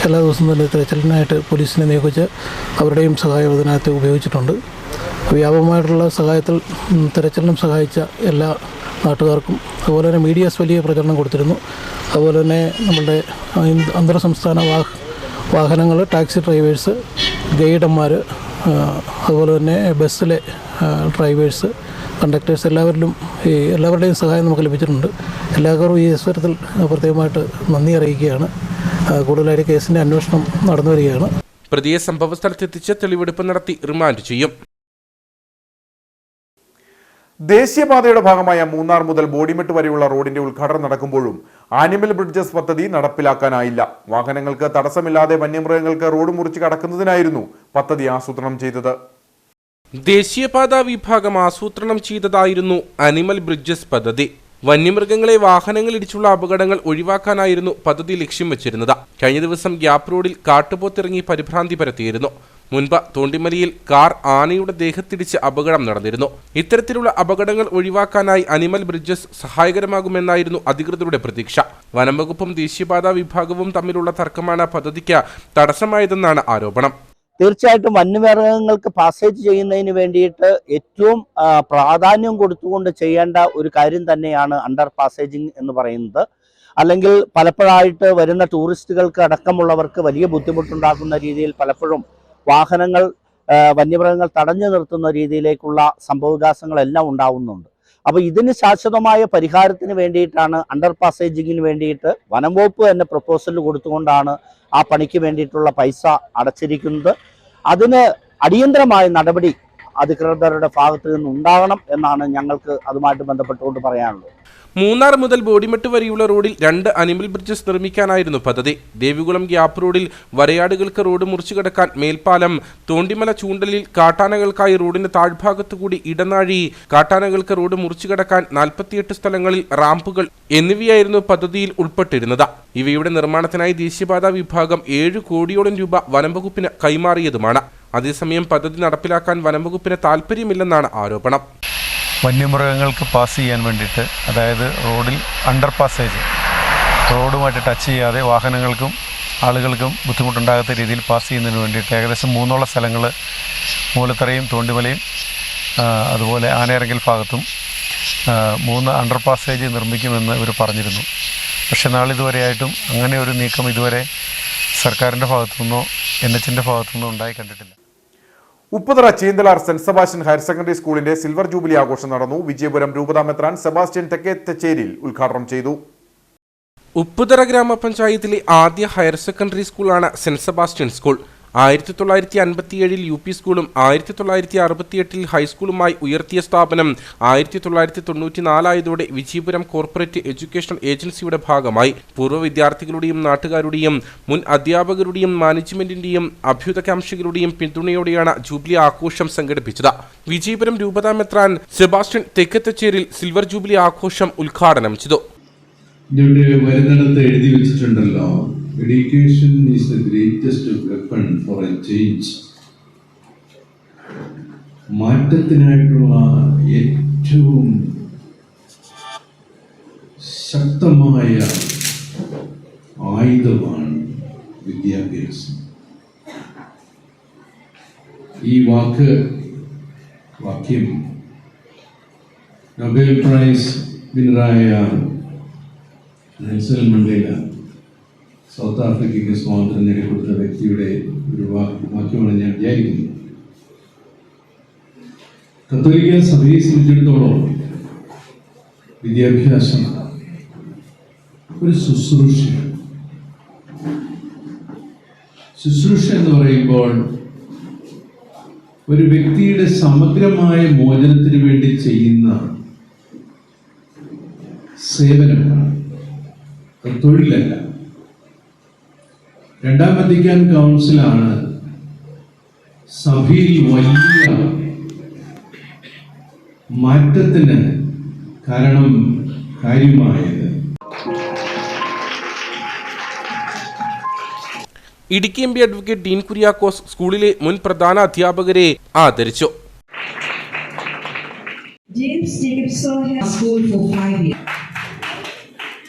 എല്ലാ ദിവസവും തന്നെ തെരച്ചിലിനായിട്ട് പോലീസിനെ നിയോഗിച്ച് അവരുടെയും സഹായം അതിനകത്ത് ഉപയോഗിച്ചിട്ടുണ്ട്. വ്യാപകമായിട്ടുള്ള സഹായത്തിൽ തെരച്ചിലിനും സഹായിച്ച എല്ലാ നാട്ടുകാർക്കും അതുപോലെ തന്നെ മീഡിയാസ് വലിയ പ്രചരണം കൊടുത്തിരുന്നു. അതുപോലെ തന്നെ നമ്മളുടെ അന്തർ സംസ്ഥാന വാഹനങ്ങൾ, ടാക്സി ഡ്രൈവേഴ്സ്, ഗൈഡന്മാർ, അതുപോലെ തന്നെ ബസ്സിലെ ഡ്രൈവേഴ്സ്, കണ്ടക്ടേഴ്സ് എല്ലാവരുടെയും സഹായം നമുക്ക് ലഭിച്ചിട്ടുണ്ട്. എല്ലാവർക്കും ഈ അവസരത്തിൽ പ്രത്യേകമായിട്ട് നന്ദി അറിയിക്കുകയാണ്. കൂടുതലായിട്ട് കേസിൻ്റെ അന്വേഷണം നടന്നു വരികയാണ്. പ്രതിയെ സംഭവസ്ഥലത്തെത്തിച്ച് തെളിവെടുപ്പ് നടത്തി റിമാൻഡ് ചെയ്യും. ദേശീയപാതയുടെ ഭാഗമായ മൂന്നാർ മുതൽ ബോഡിമെട്ട് വരെയുള്ള റോഡിന്റെ ഉദ്ഘാടനം നടക്കുമ്പോഴും ആനിമൽ ബ്രിഡ്ജസ് പദ്ധതി നടപ്പിലാക്കാനായില്ല. വാഹനങ്ങൾക്ക് തടസ്സമില്ലാതെ വന്യമൃഗങ്ങൾക്ക് റോഡ് മുറിച്ച് കടക്കുന്നതിനായിരുന്നു പദ്ധതി ആസൂത്രണം ചെയ്തത്. ദേശീയപാത വിഭാഗം ആസൂത്രണം ചെയ്തതായിരുന്നു അനിമൽ ബ്രിഡ്ജസ് പദ്ധതി. വന്യമൃഗങ്ങളെ വാഹനങ്ങളിടിച്ചുള്ള അപകടങ്ങൾ ഒഴിവാക്കാനായിരുന്നു പദ്ധതി ലക്ഷ്യം വെച്ചിരുന്നത്. കഴിഞ്ഞ ദിവസം ഗ്യാപ് റോഡിൽ കാട്ടുപോത്തിറങ്ങി പരിഭ്രാന്തി പരത്തിയിരുന്നു. മുൻപ് തോണ്ടിമലയിൽ കാർ ആനയുടെ ദേഹത്തിടിച്ച് അപകടം നടന്നിരുന്നു. ഇത്തരത്തിലുള്ള അപകടങ്ങൾ ഒഴിവാക്കാനായി അനിമൽ ബ്രിഡ്ജസ് സഹായകരമാകുമെന്നായിരുന്നു അധികൃതരുടെ പ്രതീക്ഷ. വനം വകുപ്പും ദേശീയപാത വിഭാഗവും തമ്മിലുള്ള തർക്കമാണ് പദ്ധതിക്ക് തടസ്സമായതെന്നാണ് ആരോപണം. തീർച്ചയായിട്ടും വന്യമൃഗങ്ങൾക്ക് പാസേജ് ചെയ്യുന്നതിന് വേണ്ടിയിട്ട് ഏറ്റവും പ്രാധാന്യം കൊടുത്തുകൊണ്ട് ചെയ്യേണ്ട ഒരു കാര്യം തന്നെയാണ് അണ്ടർ പാസേജിങ് എന്ന് പറയുന്നത്. അല്ലെങ്കിൽ പലപ്പോഴായിട്ട് വരുന്ന ടൂറിസ്റ്റുകൾക്ക് അടക്കമുള്ളവർക്ക് വലിയ ബുദ്ധിമുട്ടുണ്ടാക്കുന്ന രീതിയിൽ പലപ്പോഴും വാഹനങ്ങൾ വന്യമൃഗങ്ങൾ തടഞ്ഞു നിർത്തുന്ന രീതിയിലേക്കുള്ള സംഭവവികാസങ്ങളെല്ലാം ഉണ്ടാവുന്നുണ്ട്. അപ്പോൾ ഇതിന് ശാശ്വതമായ പരിഹാരത്തിന് വേണ്ടിയിട്ടാണ് അണ്ടർ പാസേജിങ്ങിന് വേണ്ടിയിട്ട് വനം വകുപ്പ് തന്നെ പ്രപ്പോസൽ കൊടുത്തുകൊണ്ടാണ് ആ പണിക്ക് വേണ്ടിയിട്ടുള്ള പൈസ അടച്ചിരിക്കുന്നത്. അതിന് അടിയന്തരമായ നടപടി അധികൃതരുടെ ഭാഗത്ത് നിന്ന് ഉണ്ടാകണം എന്നാണ് ഞങ്ങൾക്ക് അതുമായിട്ട് ബന്ധപ്പെട്ടുകൊണ്ട് പറയാനുള്ളത്. മൂന്നാർ മുതൽ ബോഡിമെട്ട് വരെയുള്ള റോഡിൽ 2 അനിമൽ ബ്രിഡ്ജസ് നിർമ്മിക്കാനായിരുന്നു പദ്ധതി. ദേവികുളം ഗ്യാപ് റോഡിൽ വരയാടുകൾക്ക് റോഡ് മുറിച്ചു കടക്കാൻ മേൽപ്പാലം, തോണ്ടിമല ചൂണ്ടലിൽ കാട്ടാനകൾക്കായി റോഡിന്റെ താഴ്ഭാഗത്തുകൂടി ഇടനാഴി, കാട്ടാനകൾക്ക് റോഡ് മുറിച്ചു കടക്കാൻ 48 സ്ഥലങ്ങളിൽ റാമ്പുകൾ എന്നിവയായിരുന്നു പദ്ധതിയിൽ ഉൾപ്പെട്ടിരുന്നത്. ഇവയുടെ നിർമ്മാണത്തിനായി ദേശീയപാത വിഭാഗം 7 കോടിയോളം രൂപ വനംവകുപ്പിന് കൈമാറിയതുമാണ്. അതേസമയം പദ്ധതി നടപ്പിലാക്കാൻ വനംവകുപ്പിന് താൽപ്പര്യമില്ലെന്നാണ് ആരോപണം. വന്യമൃഗങ്ങൾക്ക് പാസ് ചെയ്യാൻ വേണ്ടിയിട്ട്, അതായത് റോഡിൽ അണ്ടർ പാസേജ്, റോഡുമായിട്ട് ടച്ച് ചെയ്യാതെ വാഹനങ്ങൾക്കും ആളുകൾക്കും ബുദ്ധിമുട്ടുണ്ടാകാത്ത രീതിയിൽ പാസ് ചെയ്യുന്നതിന് വേണ്ടിയിട്ട് ഏകദേശം 3 സ്ഥലങ്ങൾ മൂലത്തറയും തോണ്ടിമലയും അതുപോലെ ആനയിറങ്കൽ ഭാഗത്തും 3 അണ്ടർ പാസേജ് നിർമ്മിക്കുമെന്ന് ഇവർ പറഞ്ഞിരുന്നു. പക്ഷെ നാളിതുവരെയായിട്ടും അങ്ങനെ ഒരു നീക്കം ഇതുവരെ സർക്കാരിൻ്റെ ഭാഗത്തുനിന്നോ NHന്റെ ഭാഗത്തുനിന്നോ ഉണ്ടായി കണ്ടിട്ടില്ല. Upputhara Cheenthalar saint Sebastian higher secondary സ്കൂളിന്റെ സിൽവർ ജൂബിലി ആഘോഷം നടന്നു. വിജയപുരം രൂപതാ മെത്രാൻ സെബാസ്റ്റ്യൻ തെക്കേത്തച്ചേരിയിൽ ഉദ്ഘാടനം ചെയ്തു. ഉപ്പുതറ ഗ്രാമപഞ്ചായത്തിലെ ആദ്യ ഹയർ സെക്കൻഡറി സ്കൂളാണ് സെന്റ് സെബാസ്റ്റ്യൻ സ്കൂൾ. 1957 UP സ്കൂളും 1968 ഹൈസ്കൂളുമായി ഉയർത്തിയ സ്ഥാപനം 1994 ആയതോടെ വിജയപുരം കോർപ്പറേറ്റ് എഡ്യൂക്കേഷൻ ഏജൻസിയുടെ ഭാഗമായി. പൂർവ്വ വിദ്യാർത്ഥികളുടെയും നാട്ടുകാരുടെയും മുൻ അധ്യാപകരുടെയും മാനേജ്മെന്റിന്റെയും അഭ്യുദകാംക്ഷികളുടെയും പിന്തുണയോടെയാണ് ജൂബിലി ആഘോഷം സംഘടിപ്പിച്ചത്. വിജയപുരം രൂപതാ മെത്രാൻ സെബാസ്റ്റ്യൻ തെക്കത്തച്ചേരിൽ സിൽവർ ജൂബിലി ആഘോഷം ഉദ്ഘാടനം ചെയ്തു. വരുന്നിടത്ത് എഴുതി വെച്ചിട്ടുണ്ടല്ലോ, education is the greatest weapon for a change. മാറ്റത്തിനായിട്ടുള്ള ഏറ്റവും ശക്തമായ ആയുധമാണ് വിദ്യാഭ്യാസം. ഈ വാക്യം നൊബേൽ പ്രൈസ് വിന്നറായ നെൽസൺ മണ്ടേല, സൗത്ത് ആഫ്രിക്കയ്ക്ക് സ്വാതന്ത്ര്യം നേടിക്കൊടുത്ത വ്യക്തിയുടെ ഒരു വാക്യമാണ് ഞാൻ വിചാരിക്കുന്നത്. കത്തോലിക്ക സഭയെ സംബന്ധിച്ചിടത്തോളം വിദ്യാഭ്യാസം ഒരു ശുശ്രൂഷയാണ്. ശുശ്രൂഷ എന്ന് പറയുമ്പോൾ ഒരു വ്യക്തിയുടെ സമഗ്രമായ മോചനത്തിന് വേണ്ടി ചെയ്യുന്ന സേവനമാണ്, തൊഴിലല്ല. രണ്ടാം വത്തിക്കാൻ കൗൺസിലാണ് സഭയിൽ വലിയ മാറ്റത്തിന് കാരണം കാര്യമായത്. Idukki M P advocate Dean Kuriakose സ്കൂളിലെ മുൻ പ്രധാന അധ്യാപകരെ ആദരിച്ചു. James Jacobson has school for 5 years.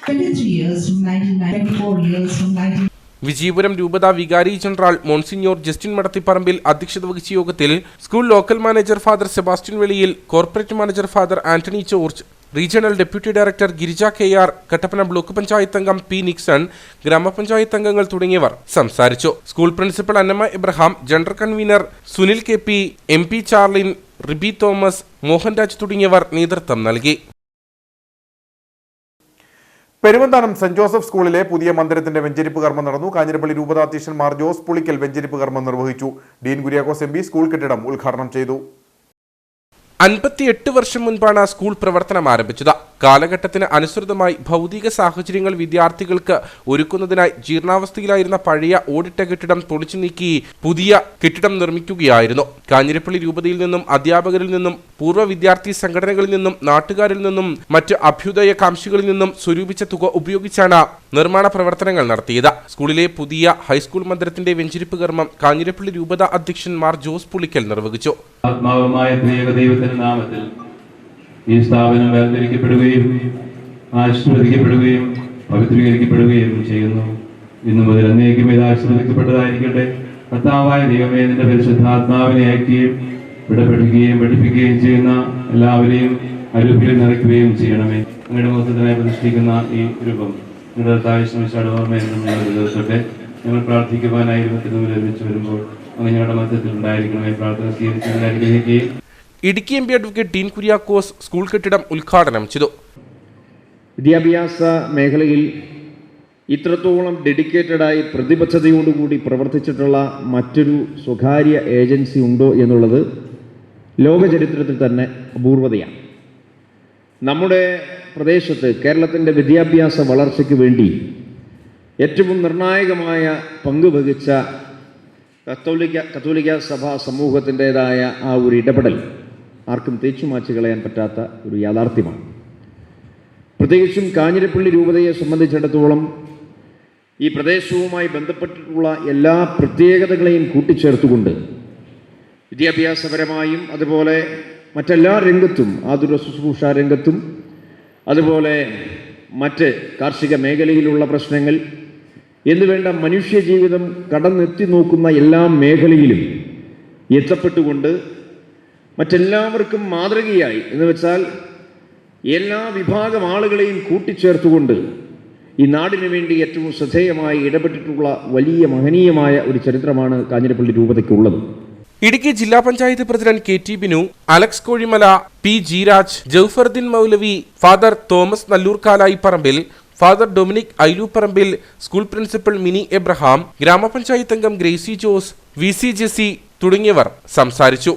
23 years from 1994 years from 19. Vijayapuram രൂപത വികാരി ജനറൽ മോൺസിഞ്ഞോർ ജസ്റ്റിൻ മടത്തിപ്പറമ്പിൽ അധ്യക്ഷത വഹിച്ച യോഗത്തിൽ school local manager father Sebastian Veliyil, corporate manager father Antony George, regional deputy director Girija KR, Kattappana block panchayat അംഗം P. നിക്സൺ, ഗ്രാമപഞ്ചായത്ത് അംഗങ്ങൾ തുടങ്ങിയവർ സംസാരിച്ചു. School principal Annamma Abraham, general convener Sunil KP, MP Charlin, Riby Thomas, Mohanraj തുടങ്ങിയവർ നേതൃത്വം നൽകി. പെരുവന്താനം സെന്റ് ജോസഫ് സ്കൂളിലെ പുതിയ മന്ദിരത്തിന്റെ വെഞ്ചരിപ്പ് കർമ്മം നടന്നു. കാഞ്ഞിരപ്പള്ളി രൂപതാധ്യക്ഷൻ മാർ ജോസ് പുളിക്കൽ വെഞ്ചരിപ്പ് കർമ്മം നിർവഹിച്ചു. ഡീൻ കുര്യാക്കോസ് MP സ്കൂൾ കെട്ടിടം ഉദ്ഘാടനം ചെയ്തു. 58 വർഷം മുൻപാണ് സ്കൂൾ പ്രവർത്തനം ആരംഭിച്ചത്. കാലഘട്ടത്തിന് അനുസൃതമായി ഭൗതിക സാഹചര്യങ്ങൾ വിദ്യാർത്ഥികൾക്ക് ഒരുക്കുന്നതിനായി ജീർണാവസ്ഥയിലായിരുന്ന പഴയ ഓടിട്ട കെട്ടിടം പൊളിച്ചു നീക്കി പുതിയ കെട്ടിടം നിർമ്മിക്കുകയായിരുന്നു. കാഞ്ഞിരപ്പള്ളി രൂപതയിൽ നിന്നും അധ്യാപകരിൽ നിന്നും പൂർവ്വ വിദ്യാർത്ഥി സംഘടനകളിൽ നിന്നും നാട്ടുകാരിൽ നിന്നും മറ്റ് അഭ്യുദയകാംക്ഷികളിൽ നിന്നും സ്വരൂപിച്ച തുക ഉപയോഗിച്ചാണ് നിർമ്മാണ പ്രവർത്തനങ്ങൾ നടത്തിയത്. സ്കൂളിലെ പുതിയ ഹൈസ്കൂൾ മന്ദിരത്തിന്റെ വെഞ്ചരിപ്പ് കർമ്മം കാഞ്ഞിരപ്പള്ളി രൂപത അധ്യക്ഷൻ മാർ ജോസ് പുളിക്കൽ നിർവഹിച്ചു. ആത്മാവുമായ ദൈവത്തിന്റെ നാമത്തിൽ ഈ സ്ഥാപനം വേർതിരിക്കപ്പെടുകയും ആശീർവദിക്കപ്പെടുകയും പവിത്രീകരിക്കപ്പെടുകയും ചെയ്യുന്നു. ഇന്നു മുതൽ എന്നേക്കും ഇത് ആശീർവദിക്കപ്പെട്ടതായിരിക്കട്ടെ. കർത്താവായ ദൈവമേ, നിന്റെ പരിശുദ്ധാത്മാവിനെ അയക്കുകയും വിടപെടുകയും പഠിപ്പിക്കുകയും ചെയ്യുന്ന എല്ലാവരെയും അരൂപിൽ നിറയ്ക്കുകയും ചെയ്യണമേ. നിങ്ങളുടെ മൊത്തത്തിനായി പ്രതിഷ്ഠിക്കുന്ന ഈ രൂപം നിങ്ങളുടെ കർത്താവിശ്രമിച്ചാട് ഓർമ്മയെന്നും ഞങ്ങൾ ദിവസത്തെ ഞങ്ങൾ പ്രാർത്ഥിക്കുവാനായി രൂപത്തിന് മുന്നിൽ ഒരുമിച്ച് വരുമ്പോൾ അങ്ങ് ഞങ്ങളുടെ മധ്യത്തിൽ ഉണ്ടായിരിക്കണമേ. പ്രാർത്ഥന സ്വീകരിച്ച് അനുഗ്രഹിക്കുകയും. Idukki MP advocate Dean Kuriakose school കെട്ടിടം ഉദ്ഘാടനം ചെയ്തു. വിദ്യാഭ്യാസ മേഖലയിൽ ഇത്രത്തോളം ഡെഡിക്കേറ്റഡായി പ്രതിബദ്ധതയോടുകൂടി പ്രവർത്തിച്ചിട്ടുള്ള മറ്റൊരു സ്വകാര്യ ഏജൻസി ഉണ്ടോ എന്നുള്ളത് ലോകചരിത്രത്തിൽ തന്നെ അപൂർവതയാണ്. നമ്മുടെ പ്രദേശത്ത് കേരളത്തിൻ്റെ വിദ്യാഭ്യാസ വളർച്ചയ്ക്ക് വേണ്ടി ഏറ്റവും നിർണായകമായ പങ്ക് വഹിച്ച കത്തോലിക്ക സഭാ സമൂഹത്തിൻ്റെതായ ആ ഒരു ഇടപെടൽ ആർക്കും തേച്ചുമാച്ച് കളയാൻ പറ്റാത്ത ഒരു യാഥാർത്ഥ്യമാണ്. പ്രത്യേകിച്ചും കാഞ്ഞിരപ്പള്ളി രൂപതയെ സംബന്ധിച്ചിടത്തോളം ഈ പ്രദേശവുമായി ബന്ധപ്പെട്ടിട്ടുള്ള എല്ലാ പ്രത്യേകതകളെയും കൂട്ടിച്ചേർത്തുകൊണ്ട് വിദ്യാഭ്യാസപരമായും അതുപോലെ മറ്റെല്ലാ രംഗത്തും, ആതുര ശുശ്രൂഷ രംഗത്തും അതുപോലെ മറ്റ് കാർഷിക മേഖലയിലുള്ള പ്രശ്നങ്ങൾ എന്നുവേണ്ട മനുഷ്യജീവിതം കടന്നെത്തി നോക്കുന്ന എല്ലാ മേഖലയിലും എത്തപ്പെട്ടുകൊണ്ട് മറ്റെല്ലാവർക്കും മാതൃകയായി എന്ന് വെച്ചാൽ എല്ലാ വിഭാഗം ആളുകളെയും കൂട്ടിച്ചേർത്തുകൊണ്ട് ഈ നാടിനു വേണ്ടി ഏറ്റവും ശ്രദ്ധേയമായി ഇടപെട്ടിട്ടുള്ള വലിയ മഹനീയമായ ഒരു ചരിത്രമാണ് കാഞ്ഞിരപ്പള്ളി രൂപതയ്ക്കുള്ളത്. ഇടുക്കി ജില്ലാ panchayat president KT Binu, Alex Kozhimala, P. Jeeraj, Jaufardeen Maulavi, father Thomas Nallurkalayi Parambil, father Dominic Ailoopparambil, school principal Mini Abraham, ഗ്രാമപഞ്ചായത്ത് അംഗം ഗ്രേസി ജോസ്, VC ജെസി തുടങ്ങിയവർ സംസാരിച്ചു.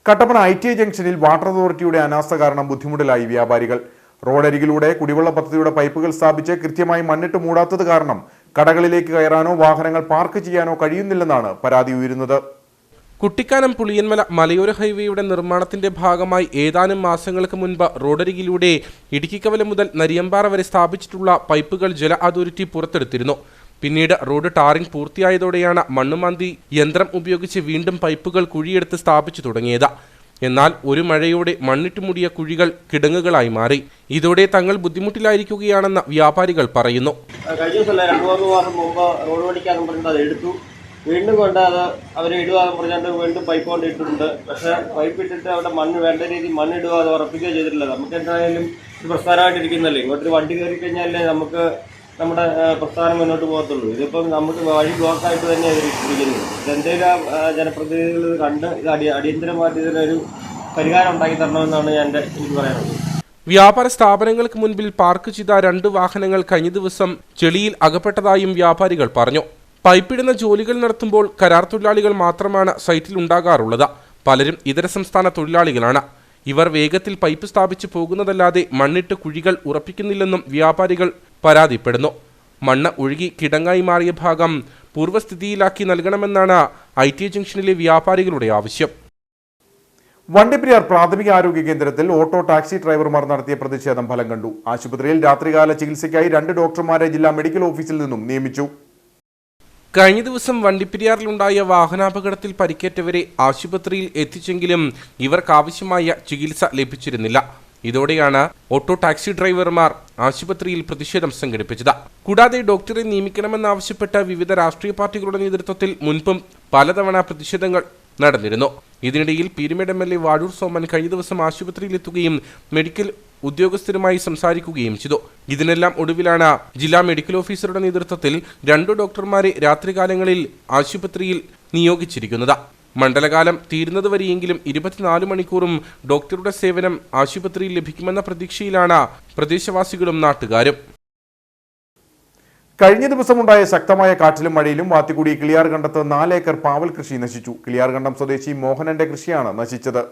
കട്ടപ്പന ITI ജംഗ്ഷനിൽ വാട്ടർ അതോറിറ്റിയുടെ അനാസ്ഥ കാരണം ബുദ്ധിമുട്ടിലായി വ്യാപാരികൾ. റോഡരികിലൂടെ കുടിവെള്ള പദ്ധതിയുടെ പൈപ്പുകൾ സ്ഥാപിച്ച് കൃത്യമായി മണ്ണിട്ട് മൂടാത്തത് കാരണം കടകളിലേക്ക് കയറാനോ വാഹനങ്ങൾ പാർക്ക് ചെയ്യാനോ കഴിയുന്നില്ലെന്നാണ് പരാതി ഉയരുന്നത്. കുട്ടിക്കാനം പുളിയന്മല മലയോര ഹൈവേയുടെ നിർമ്മാണത്തിന്റെ ഭാഗമായി ഏതാനും മാസങ്ങൾക്ക് മുൻപ് റോഡരികിലൂടെ ഇടുക്കിക്കവല മുതൽ നരിയമ്പാറ വരെ സ്ഥാപിച്ചിട്ടുള്ള പൈപ്പുകൾ ജല അതോറിറ്റി പുറത്തെടുത്തിരുന്നു. പിന്നീട് റോഡ് ടാറിംഗ് പൂർത്തിയായതോടെയാണ് മണ്ണുമാന്തി യന്ത്രം ഉപയോഗിച്ച് വീണ്ടും പൈപ്പുകൾ കുഴിയെടുത്ത് സ്ഥാപിച്ചു തുടങ്ങിയത്. എന്നാൽ ഒരു മഴയോടെ മണ്ണിട്ട് മൂടിയ കുഴികൾ കിടങ്ങുകളായി മാറി. ഇതോടെ തങ്ങൾ ബുദ്ധിമുട്ടിലായിരിക്കുകയാണെന്ന് വ്യാപാരികൾ പറയുന്നു. കഴിഞ്ഞ ദിവസം 2-3 മാസം മുമ്പ് റോഡ് പണിക്കാന്ന് പറഞ്ഞിട്ട് അത് എടുത്തു, വീണ്ടും കൊണ്ട് അത് അവർ ഇടുവാന്ന് പറഞ്ഞിട്ട് വീണ്ടും പൈപ്പ് കൊണ്ട് ഇട്ടിട്ടുണ്ട്. പക്ഷേ പൈപ്പ് ഇട്ടിട്ട് അവിടെ മണ്ണ് വേണ്ട രീതിയിൽ മണ്ണിടുക അത് ഉറപ്പിക്കുകയോ ചെയ്തിട്ടില്ല. നമുക്ക് എന്തായാലും ഒരു പ്രസ്ഥാനമായിട്ടിരിക്കുന്നല്ലേ, ഇങ്ങോട്ടൊരു വണ്ടി കയറി കഴിഞ്ഞാലേ നമുക്ക് നമ്മുടെ പ്രസ്ഥാനം മുന്നോട്ട് പോകത്തുള്ളൂ. ഇതിപ്പം നമുക്ക് വഴി ബ്ലോക്കായിട്ട് തന്നെ ഇരിക്കുന്നത്. ഇതെന്തെങ്കിലും ജനപ്രതിനിധികൾ കണ്ട് ഇത് അടിയന്തരമായിട്ട് ഇതിനൊരു പരിഹാരം ഉണ്ടാക്കി തരണമെന്നാണ് എനിക്ക് പറയാനുള്ളത്. വ്യാപാര സ്ഥാപനങ്ങൾക്ക് മുൻപിൽ പാർക്ക് ചെയ്ത 2 വാഹനങ്ങൾ കഴിഞ്ഞ ദിവസം ചെളിയിൽ അകപ്പെട്ടതായും വ്യാപാരികൾ പറഞ്ഞു. പൈപ്പിടുന്ന ജോലികൾ നടത്തുമ്പോൾ കരാർ തൊഴിലാളികൾ മാത്രമാണ് സൈറ്റിൽ ഉണ്ടാകാറുള്ളത്. പലരും ഇതര സംസ്ഥാന തൊഴിലാളികളാണ്. ഇവർ വേഗത്തിൽ പൈപ്പ് സ്ഥാപിച്ച് പോകുന്നതല്ലാതെ മണ്ണിട്ട് കുഴികൾ ഉറപ്പിക്കുന്നില്ലെന്നും വ്യാപാരികൾ പരാതിപ്പെടുന്നു. മണ്ണ് ഒഴുകി കിടങ്ങായി മാറിയ ഭാഗം പൂർവ്വസ്ഥിതിയിലാക്കി നൽകണമെന്നാണ് ITI ജംഗ്ഷനിലെ വ്യാപാരികളുടെ ആവശ്യം. വണ്ടിപ്പെരിയാർ പ്രാഥമിക ആരോഗ്യ കേന്ദ്രത്തിൽ ഓട്ടോ ടാക്സി ഡ്രൈവർമാർ നടത്തിയ പ്രതിഷേധം ഫലം കണ്ടു. ആശുപത്രിയിൽ രാത്രികാല ചികിത്സയ്ക്കായി 2 ഡോക്ടർമാരെ ജില്ലാ മെഡിക്കൽ ഓഫീസിൽ നിന്നും നിയമിച്ചു. കഴിഞ്ഞ ദിവസം വണ്ടിപ്പെരിയാറിലുണ്ടായ വാഹനാപകടത്തിൽ പരിക്കേറ്റവരെ ആശുപത്രിയിൽ എത്തിച്ചെങ്കിലും ഇവർക്കാവശ്യമായ ചികിത്സ ലഭിച്ചിരുന്നില്ല. ഇതോടെയാണ് ഓട്ടോ ടാക്സി ഡ്രൈവർമാർ ആശുപത്രിയിൽ പ്രതിഷേധം സംഘടിപ്പിച്ചത്. കൂടാതെ ഡോക്ടറെ നിയമിക്കണമെന്നാവശ്യപ്പെട്ട വിവിധ രാഷ്ട്രീയ പാർട്ടികളുടെ നേതൃത്വത്തിൽ മുൻപും പലതവണ പ്രതിഷേധങ്ങൾ നടന്നിരുന്നു. ഇതിനിടയിൽ പീരുമേട് MLA വാഴൂർ സോമൻ കഴിഞ്ഞ ദിവസം ആശുപത്രിയിലെത്തുകയും മെഡിക്കൽ ഉദ്യോഗസ്ഥരുമായി സംസാരിക്കുകയും ചെയ്തു. ഇതിനെല്ലാം ഒടുവിലാണ് ജില്ലാ മെഡിക്കൽ ഓഫീസറുടെ നേതൃത്വത്തിൽ 2 ഡോക്ടർമാരെ രാത്രികാലങ്ങളിൽ ആശുപത്രിയിൽ നിയോഗിച്ചിരിക്കുന്നത്. മണ്ഡലകാലം തീരുന്നതുവരെയെങ്കിലും 24 മണിക്കൂറും ഡോക്ടറുടെ സേവനം ആശുപത്രിയിൽ ലഭിക്കുമെന്ന പ്രതീക്ഷയിലാണ് പ്രദേശവാസികളും നാട്ടുകാരും. കഴിഞ്ഞ ദിവസമുണ്ടായ ശക്തമായ കാറ്റിലും മഴയിലും വാത്തിക്കുടി കിളിയാർകണ്ടത്ത് 4 ഏക്കർ പാവൽ കൃഷി നശിച്ചു. കിളിയാർകണ്ടം സ്വദേശി മോഹനന്റെ കൃഷിയാണ് നശിച്ചത്.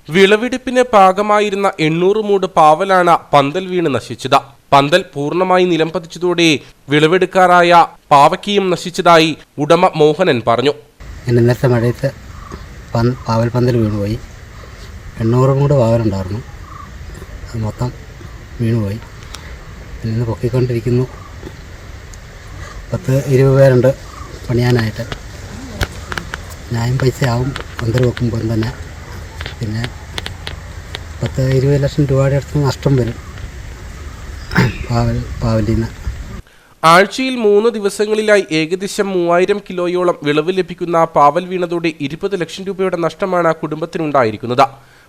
വിളവെടുപ്പിന് പാകമായിരുന്ന 800 മൂട് പാവലാണ് പന്തൽ വീണ് നശിച്ചത്. പന്തൽ പൂർണ്ണമായി നിലം പതിച്ചതോടെ വിളവെടുക്കാറായ പാവയ്ക്കയും നശിച്ചതായി ഉടമ മോഹനൻ പറഞ്ഞു. ഇന്നത്തെ മഴയത്ത് പാവൽ പന്തൽ വീണുപോയി. 800 മൂട് പാവലുണ്ടായിരുന്നു, അത് മൊത്തം വീണുപോയി. ഇന്ന് പൊക്കിക്കൊണ്ടിരിക്കുന്നു. 10-20 പേരുണ്ട് പണിയാനായിട്ട്. ന്യായം പൈസയാവും പന്തൽ വെക്കുമ്പോൾ തന്നെ. പിന്നെ 10-20 ലക്ഷം രൂപയുടെ അടുത്ത് നഷ്ടം വരും പാവലിൽ നിന്ന്. ആഴ്ചയിൽ 3 ദിവസങ്ങളിലായി ഏകദേശം 3000 കിലോയോളം വിളവ് ലഭിക്കുന്ന പാവൽ വീണതോടെ 20 ലക്ഷം രൂപയുടെ നഷ്ടമാണ് കുടുംബത്തിനുണ്ടായിരിക്കുന്നത്.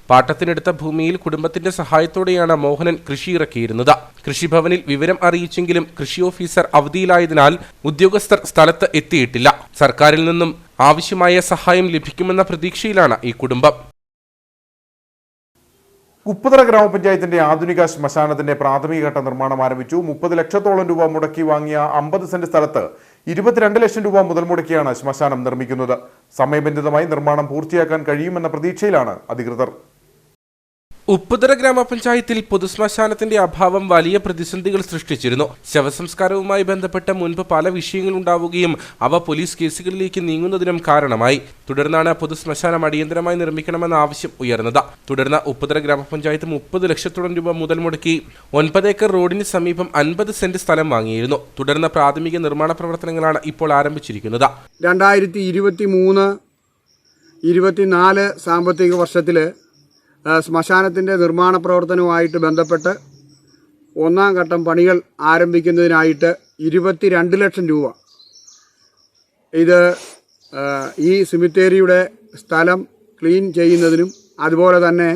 പാട്ടത്തിനെടുത്ത ഭൂമിയിൽ കുടുംബത്തിന്റെ സഹായത്തോടെയാണ് മോഹനൻ കൃഷി ഇറക്കിയിരുന്നത്. കൃഷിഭവനിൽ വിവരം അറിയിച്ചെങ്കിലും കൃഷി ഓഫീസർ അവധിയിലായതിനാൽ ഉദ്യോഗസ്ഥർ സ്ഥലത്ത് എത്തിയിട്ടില്ല. സർക്കാരിൽ നിന്നും ആവശ്യമായ സഹായം ലഭിക്കുമെന്ന പ്രതീക്ഷയിലാണ് ഈ കുടുംബം. ഉപ്പുതറ ഗ്രാമപഞ്ചായത്തിന്റെ ആധുനിക ശ്മശാനത്തിന്റെ പ്രാഥമികഘട്ട നിർമ്മാണം ആരംഭിച്ചു. 30 ലക്ഷത്തോളം രൂപ മുടക്കി വാങ്ങിയ 50 സെന്റ് സ്ഥലത്ത് 22 ലക്ഷം രൂപ മുതൽ മുടക്കിയാണ് ശ്മശാനം നിർമ്മിക്കുന്നത്. സമയബന്ധിതമായി നിർമ്മാണം പൂർത്തിയാക്കാൻ കഴിയുമെന്ന പ്രതീക്ഷയിലാണ് അധികൃതർ. ഉപ്പുതറ ഗ്രാമപഞ്ചായത്തിൽ പൊതുശ്മശാനത്തിന്റെ അഭാവം വലിയ പ്രതിസന്ധികൾ സൃഷ്ടിച്ചിരുന്നു. ശവസംസ്കാരവുമായി ബന്ധപ്പെട്ട മുൻപ് പല വിഷയങ്ങളുണ്ടാവുകയും അവ പോലീസ് കേസുകളിലേക്ക് നീങ്ങുന്നതിനും കാരണമായി. തുടർന്നാണ് പൊതുശ്മശാനം അടിയന്തരമായി നിർമ്മിക്കണമെന്ന ആവശ്യം ഉയർന്നത്. തുടർന്ന് ഉപ്പുതറ ഗ്രാമപഞ്ചായത്ത് 30 ലക്ഷത്തോളം രൂപ മുതൽ മുടക്കി 9 ഏക്കർ റോഡിന് സമീപം 50 സെന്റ് സ്ഥലം വാങ്ങിയിരുന്നു. തുടർന്ന് പ്രാഥമിക നിർമ്മാണ പ്രവർത്തനങ്ങളാണ് ഇപ്പോൾ ആരംഭിച്ചിരിക്കുന്നത്. 2023-24 സാമ്പത്തിക വർഷത്തിൽ ശ്മശാനത്തിൻ്റെ നിർമ്മാണ പ്രവർത്തനവുമായിട്ട് ബന്ധപ്പെട്ട് 1-ാം ഘട്ടം പണികൾ ആരംഭിക്കുന്നതിനായിട്ട് 22 ലക്ഷം രൂപ ഇത് ഈ സിമിത്തേരിയുടെ സ്ഥലം ക്ലീൻ ചെയ്യുന്നതിനും അതുപോലെ തന്നെ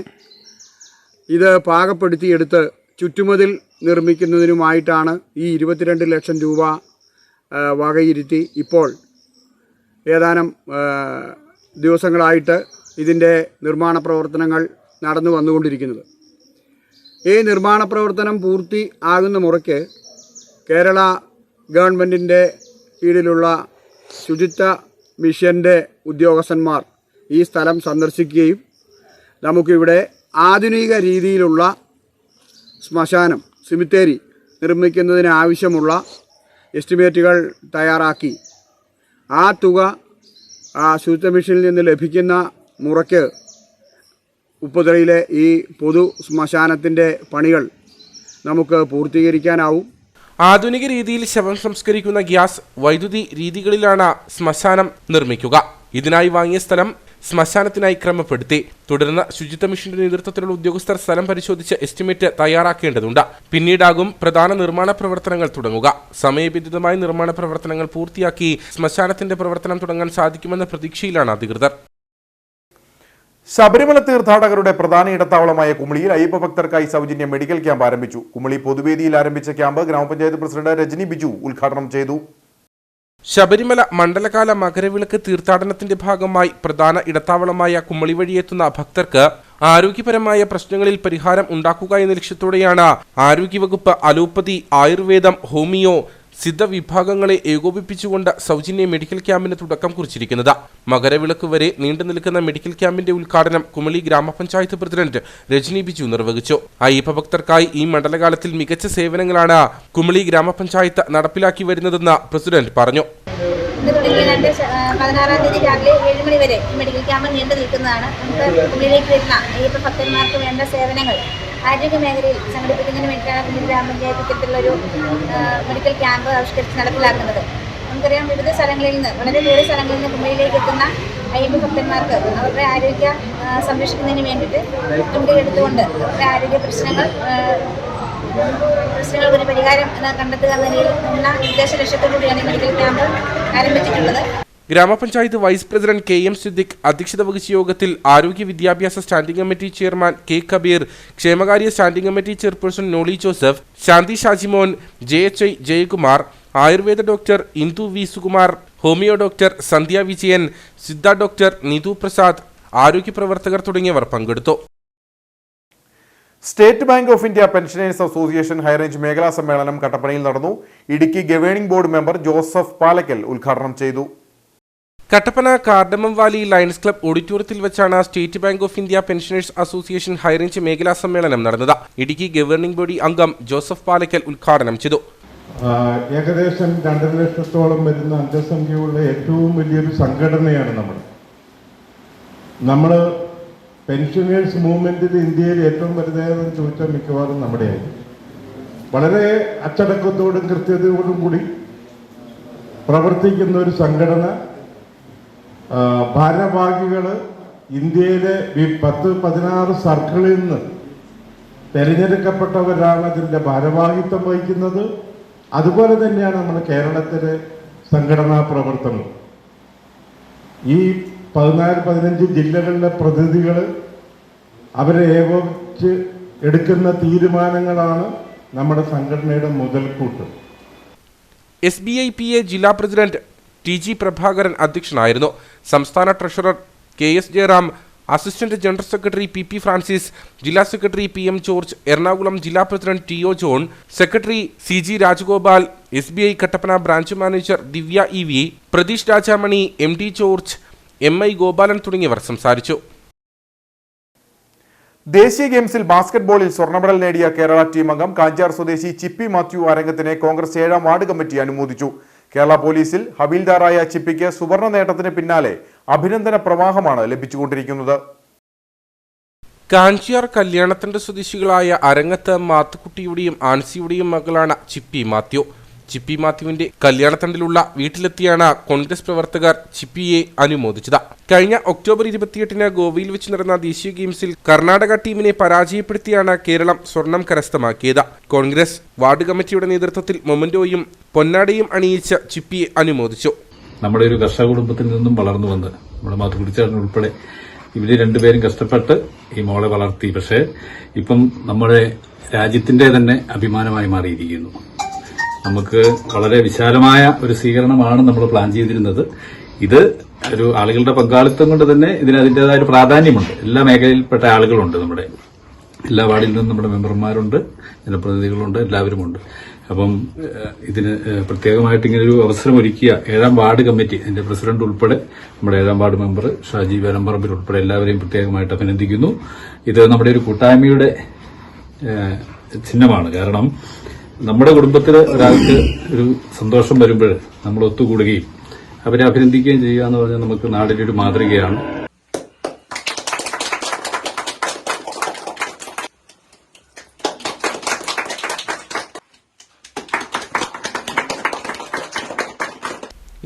ഇത് പാകപ്പെടുത്തിയെടുത്ത് ചുറ്റുമതിൽ നിർമ്മിക്കുന്നതിനുമായിട്ടാണ് ഈ 22 ലക്ഷം രൂപ വകയിരുത്തി ഇപ്പോൾ ഏതാനും ദിവസങ്ങളായിട്ട് ഇതിൻ്റെ നിർമ്മാണ പ്രവർത്തനങ്ങൾ നടന്നു വന്നുകൊണ്ടിരിക്കുന്നത്. ഈ നിർമ്മാണ പ്രവർത്തനം പൂർത്തി ആകുന്ന മുറയ്ക്ക് കേരള ഗവൺമെൻറ്റിൻ്റെ കീഴിലുള്ള ശുചിത്വ മിഷൻ്റെ ഉദ്യോഗസ്ഥന്മാർ ഈ സ്ഥലം സന്ദർശിക്കുകയും നമുക്കിവിടെ ആധുനിക രീതിയിലുള്ള ശ്മശാനം സിമിത്തേരി നിർമ്മിക്കുന്നതിന് ആവശ്യമുള്ള എസ്റ്റിമേറ്റുകൾ തയ്യാറാക്കി ആ തുക ശുചിത്വ മിഷനിൽ നിന്ന് ലഭിക്കുന്ന മുറയ്ക്ക് ഉപ്പുതറയിലെ ഈ പൊതു ശ്മശാനത്തിൻ്റെ പണികൾ നമുക്ക് പൂർത്തീകരിക്കാനാവും. ആധുനിക രീതിയിൽ ശവം സംസ്കരിക്കുന്ന ഗ്യാസ്, വൈദ്യുതി രീതികളിലാണ് ശ്മശാനം നിർമ്മിക്കുക. ഇതിനായി വാങ്ങിയ സ്ഥലം ശ്മശാനത്തിനായി ക്രമപ്പെടുത്തി. തുടർന്ന് ശുചിത്വ മിഷന്റെ നേതൃത്വത്തിലുള്ള ഉദ്യോഗസ്ഥർ സ്ഥലം പരിശോധിച്ച് എസ്റ്റിമേറ്റ് തയ്യാറാക്കേണ്ടതുണ്ട്. പിന്നീടാകും പ്രധാന നിർമ്മാണ പ്രവർത്തനങ്ങൾ തുടങ്ങുക. സമയബന്ധിതമായി നിർമ്മാണ പ്രവർത്തനങ്ങൾ പൂർത്തിയാക്കി ശ്മശാനത്തിന്റെ പ്രവർത്തനം തുടങ്ങാൻ സാധിക്കുമെന്ന പ്രതീക്ഷയിലാണ് അധികൃതർ. ശബരിമല തീർത്ഥാടകരുടെ പ്രധാന ഇടത്താവളമായ കുമളിയിൽ അയ്യപ്പ ഭക്തർക്കായി സൗജന്യ മെഡിക്കൽ ക്യാമ്പ് ആരംഭിച്ചു. കുമളി പൊതുവേദിയിൽ ആരംഭിച്ച ക്യാമ്പ് ഗ്രാമപഞ്ചായത്ത് പ്രസിഡന്റ് രജനി ബിജു ഉദ്ഘാടനം ചെയ്തു. ശബരിമല മണ്ഡലകാല മകരവിളക്ക് തീർത്ഥാടനത്തിന്റെ ഭാഗമായി പ്രധാന ഇടത്താവളമായ കുമളി വഴിയെത്തുന്ന ഭക്തർക്ക് ആരോഗ്യപരമായ പ്രശ്നങ്ങളിൽ പരിഹാരം ഉണ്ടാക്കുക എന്ന ലക്ഷ്യത്തോടെയാണ് ആരോഗ്യവകുപ്പ് അലോപ്പതി, ആയുർവേദം, ഹോമിയോ, സിദ്ധ വിഭാഗങ്ങളെ ഏകോപിപ്പിച്ചുകൊണ്ട് സൗജന്യ മെഡിക്കൽ ക്യാമ്പിന് തുടക്കം കുറിച്ചിരിക്കുന്നത്. മകരവിളക്ക് വരെ നീണ്ടു നിൽക്കുന്ന മെഡിക്കൽ ക്യാമ്പിന്റെ ഉദ്ഘാടനം കുമളി ഗ്രാമപഞ്ചായത്ത് പ്രസിഡന്റ് രജനി ബിജു നിർവഹിച്ചു. അയ്യപ്പ ഭക്തർക്കായി ഈ മണ്ഡലകാലത്തിൽ മികച്ച സേവനങ്ങളാണ് കുമളി ഗ്രാമപഞ്ചായത്ത് നടപ്പിലാക്കി വരുന്നതെന്ന് പ്രസിഡന്റ് പറഞ്ഞു. ഇന്ന് തുടങ്ങിയ 16-ാം തീയതി രാവിലെ 7 മണി വരെ മെഡിക്കൽ ക്യാമ്പ് നീണ്ടു നിൽക്കുന്നതാണ്. നമുക്ക് ഉള്ളിലേക്ക് വരുന്ന അയ്യപ്പ ഭക്തന്മാർക്ക് വേണ്ട സേവനങ്ങൾ ആരോഗ്യ മേഖലയിൽ സംഘടിപ്പിക്കുന്നതിന് വേണ്ടിയിട്ടാണ് കുഞ്ഞിൽ ഗ്രാമപഞ്ചായത്ത് ഇത്തരത്തിലുള്ളൊരു മെഡിക്കൽ ക്യാമ്പ് ആവിഷ്കരിച്ച് നടപ്പിലാക്കുന്നത്. നമുക്കറിയാം, വിവിധ സ്ഥലങ്ങളിൽ നിന്ന്, വളരെ ദൂരെ സ്ഥലങ്ങളിൽ നിന്ന് കുമ്പയിലേക്ക് എത്തുന്ന അയ്യപ്പ ഭക്തന്മാർക്ക് അവരുടെ ആരോഗ്യ സംരക്ഷിക്കുന്നതിന് വേണ്ടിയിട്ട് മുൻകൈയെടുത്തുകൊണ്ട് അവരുടെ ആരോഗ്യ പ്രശ്നങ്ങൾക്ക് ഒരു പരിഹാരം കണ്ടെത്തുക എന്ന ഉദ്ദേശ ലക്ഷ്യത്തോടുകൂടിയാണ് മെഡിക്കൽ ക്യാമ്പ് ആരംഭിച്ചിട്ടുള്ളത്. ഗ്രാമപഞ്ചായത്ത് വൈസ് പ്രസിഡന്റ് KM സിദ്ദിഖ് അധ്യക്ഷത വഹിച്ച യോഗത്തിൽ ആരോഗ്യ വിദ്യാഭ്യാസ standing committee chairman K Kabeer, ക്ഷേമകാര്യ standing committee chairperson Noly Joseph, Shanthi Shajimon, JHI Jayakumar, Ayurveda doctor Indu V Sukumar, homeo doctor Sandhya Vijayan, Siddha doctor Nithu Prasad, ആരോഗ്യ പ്രവർത്തകർ തുടങ്ങിയവർ പങ്കെടുത്തു. State bank of India pensioners association high range മേഖലാ സമ്മേളനം കട്ടപ്പനയിൽ നടന്നു. Idukki governing board member Joseph Palakkal ഉദ്ഘാടനം ചെയ്തു. Kattappana cardamom valley lions club ഓഡിറ്റോറിയത്തിൽ വെച്ചാണ് state bank of India pensioners association high range മേഖലാ സമ്മേളനം നടന്നത്. ഇടുക്കി ഗവേണിംഗ് ബോഡി അംഗം ജോസഫ് പാലക്കൽ ഉദ്ഘാടനം ചെയ്തു. ഏകദേശം 2 ലക്ഷത്തോളം വരുന്ന അംഗസംഖ്യയുള്ള ഏറ്റവും വലിയൊരു സംഘടനയാണ് നമ്മൾ പെൻഷനേഴ്സ് മൂവ്മെന്റിൽ ഇന്ത്യയിൽ ഏറ്റവും വലുതായെന്ന് ചോദിച്ചാൽ മിക്കവാറും നമ്മുടെയായിരുന്നു. വളരെ അച്ചടക്കത്തോടും കൃത്യതയോടും കൂടി പ്രവർത്തിക്കുന്ന ഒരു സംഘടന. ഭാരവാഹികൾ ഇന്ത്യയിലെ 10-16 സർക്കിളിൽ നിന്ന് തിരഞ്ഞെടുക്കപ്പെട്ടവരാണ് അതിൻ്റെ ഭാരവാഹിത്വം വഹിക്കുന്നത്. അതുപോലെ തന്നെയാണ് നമ്മുടെ കേരളത്തിലെ സംഘടനാ പ്രവർത്തനം. ഈ 14-15 ജില്ലകളിലെ പ്രതിനിധികൾ അവരെ ഏകോപിച്ച് എടുക്കുന്ന തീരുമാനങ്ങളാണ് നമ്മുടെ സംഘടനയുടെ മുതൽക്കൂട്ട്. SBI PA ജില്ലാ പ്രസിഡന്റ് TG പ്രഭാകരൻ അധ്യക്ഷനായിരുന്നു. സംസ്ഥാന treasurer KS Jayaram, assistant general secretary PP Francis, ജില്ലാ സെക്രട്ടറി PM ജോർജ്, എറണാകുളം ജില്ലാ president TO John, secretary CG Rajagopal, SBI Kattappana branch manager Divya EV, Prateesh Rajamani, MD George, MI Gopalan തുടങ്ങിയവർ സംസാരിച്ചു. ദേശീയ ഗെയിംസിൽ ബാസ്കറ്റ്ബോളിൽ സ്വർണ്ണ മെഡൽ നേടിയ കേരള ടീം അംഗം കാഞ്ചാർ സ്വദേശി ചിപ്പി മാത്യു അരങ്ങത്തിനെ കോൺഗ്രസ് 7ാം വാർഡ് കമ്മിറ്റി അനുമോദിച്ചു. കേരള പോലീസിൽ ഹബീൽദാറായ ചിപ്പിക്ക് സുവർണ നേട്ടത്തിന് പിന്നാലെ അഭിനന്ദന പ്രവാഹമാണ് ലഭിച്ചുകൊണ്ടിരിക്കുന്നത്. കാഞ്ചിയാർ കല്യാണത്തിന്റെ സ്വദേശികളായ അരങ്ങത്ത് മാത്തുക്കുട്ടിയുടെയും ആൻസിയുടെയും മകളാണ് ചിപ്പി മാത്യു. ചിപ്പി മാത്യുവിന്റെ കല്യാണത്തണ്ടിലുള്ള വീട്ടിലെത്തിയാണ് കോൺഗ്രസ് പ്രവർത്തകർ ചിപ്പിയെ അനുമോദിച്ചത്. കഴിഞ്ഞ ഒക്ടോബർ 28-ന് ഗോവയിൽ വെച്ച് നടന്ന ദേശീയ ഗെയിംസിൽ കർണാടക ടീമിനെ പരാജയപ്പെടുത്തിയാണ് കേരളം സ്വർണം കരസ്ഥമാക്കിയത്. കോൺഗ്രസ് വാർഡ് കമ്മിറ്റിയുടെ നേതൃത്വത്തിൽ മൊമന്റോയും പൊന്നാടയും അണിയിച്ച് ചിപ്പിയെ അനുമോദിച്ചു. നമ്മുടെ ഒരു കർഷക കുടുംബത്തിൽ നിന്നും വളർന്നു വന്ന് നമ്മുടെ മാത്തുക്കുട്ടിച്ചേട്ടൻ ഉൾപ്പെടെ ഇവര് രണ്ടുപേരും കഷ്ടപ്പെട്ട് ഈ മോളെ വളർത്തി. പക്ഷേ ഇപ്പം നമ്മുടെ രാജ്യത്തിന്റെ തന്നെ അഭിമാനമായി മാറിയിരിക്കുന്നു. നമുക്ക് വളരെ വിശാലമായ ഒരു സ്വീകരണമാണ് നമ്മൾ പ്ലാൻ ചെയ്തിരുന്നത്. ഇത് ഒരു ആളുകളുടെ പങ്കാളിത്തം കൊണ്ട് തന്നെ ഇതിന് അതിൻ്റെതായ ഒരു പ്രാധാന്യമുണ്ട്. എല്ലാ മേഖലയിൽപ്പെട്ട ആളുകളുണ്ട്. നമ്മുടെ എല്ലാ വാർഡിൽ നിന്നും നമ്മുടെ മെമ്പർമാരുണ്ട്, ജനപ്രതിനിധികളുണ്ട്, എല്ലാവരുമുണ്ട്. അപ്പം ഇതിന് പ്രത്യേകമായിട്ട് ഇങ്ങനൊരു അവസരം ഒരുക്കിയ 7ാം വാർഡ് കമ്മിറ്റി, അതിന്റെ പ്രസിഡന്റ് ഉൾപ്പെടെ നമ്മുടെ 7ാം വാർഡ് മെമ്പർ ഷാജി വേലമ്പറമ്പിൽ ഉൾപ്പെടെ എല്ലാവരെയും പ്രത്യേകമായിട്ട് അഭിനന്ദിക്കുന്നു. ഇത് നമ്മുടെ ഒരു കൂട്ടായ്മയുടെ ചിഹ്നമാണ്. കാരണം നമ്മുടെ കുടുംബത്തിൽ ഒരാൾക്ക് ഒരു സന്തോഷം വരുമ്പോൾ നമ്മൾ ഒത്തുകൂടുകയും അവരെ അഭിനന്ദിക്കുകയും ചെയ്യുക എന്ന് പറഞ്ഞാൽ നമുക്ക് നാടിന്റെ ഒരു മാതൃകയാണ്.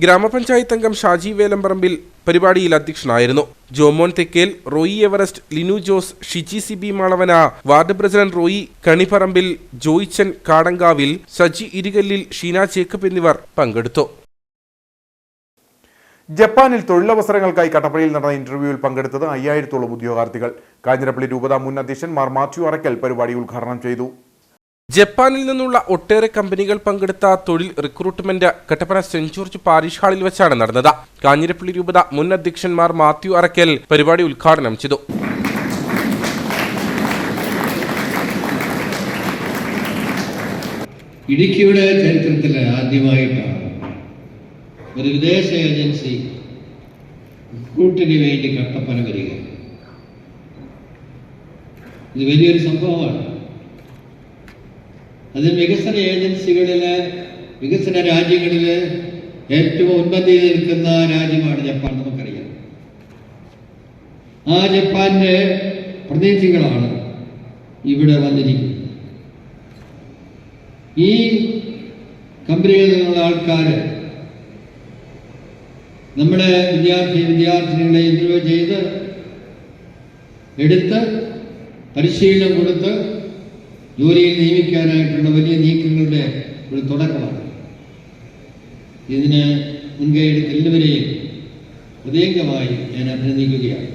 ഗ്രാമപഞ്ചായത്ത് അംഗം ഷാജി വേലമ്പറമ്പിൽ പരിപാടിയിൽ അധ്യക്ഷനായിരുന്നു. Jomon Thekkel, Roy Everest, Linu Jose, Shiji CB Malavana, ward president Roy Kaniparambil, Joychan Kadankavil, Saji Irikallil, Sheena Jacob എന്നിവർ പങ്കെടുത്തു. ജപ്പാനിൽ തൊഴിലവസരങ്ങൾക്കായി കട്ടപ്പനയിൽ നടന്ന ഇന്റർവ്യൂവിൽ പങ്കെടുത്തത് 5000-ഓളം ഉദ്യോഗാർത്ഥികൾ. കാഞ്ഞിരപ്പള്ളി രൂപത മുൻ അധ്യക്ഷൻ മാർ മാത്യു അറക്കൽ പരിപാടി ഉദ്ഘാടനം ചെയ്തു. ജപ്പാനിൽ നിന്നുള്ള ഒട്ടേറെ കമ്പനികൾ പങ്കെടുത്ത തൊഴിൽ recruitment Kattappana saint George parish ഹാളിൽ വെച്ചാണ് നടന്നത്. കാഞ്ഞിരപ്പള്ളി രൂപത മുൻ അധ്യക്ഷന്മാർ മാത്യു അറക്കൽ പരിപാടി ഉദ്ഘാടനം ചെയ്തു. ഇടുക്കിയുടെ ചരിത്രത്തിൽ ആദ്യമായിട്ടാണ് ഒരു വിദേശ ഏജൻസി റിക്രൂട്ടിന് വേണ്ടി കട്ടപ്പന വരിക. ഇത് വലിയൊരു സംഭവമാണ്. അത് വികസന ഏജൻസികളിലെ, വികസന രാജ്യങ്ങളിലെ ഏറ്റവും ഉന്നതിയിൽ നിൽക്കുന്ന രാജ്യമാണ് ജപ്പാൻ, നമുക്കറിയാം. ആ ജപ്പാന്റെ പ്രതിനിധികളാണ് ഇവിടെ വന്നിരിക്കുന്നത്. ഈ കമ്പനികളിൽ നിന്നുള്ള ആൾക്കാർ നമ്മുടെ വിദ്യാർത്ഥിനികളെ ഇന്റർവ്യൂ ചെയ്ത് എടുത്ത് പരിശീലനം കൊടുത്ത് ജോലിയിൽ നിയമിക്കാനായിട്ടുള്ള വലിയ നീക്കങ്ങളുടെ ഒരു തുടക്കമാണ്. ഇതിന് മുൻകൈയെടുത്ത എല്ലാവരെയും ഹൃദയംഗമായി ഞാൻ അഭിനന്ദിക്കുകയാണ്.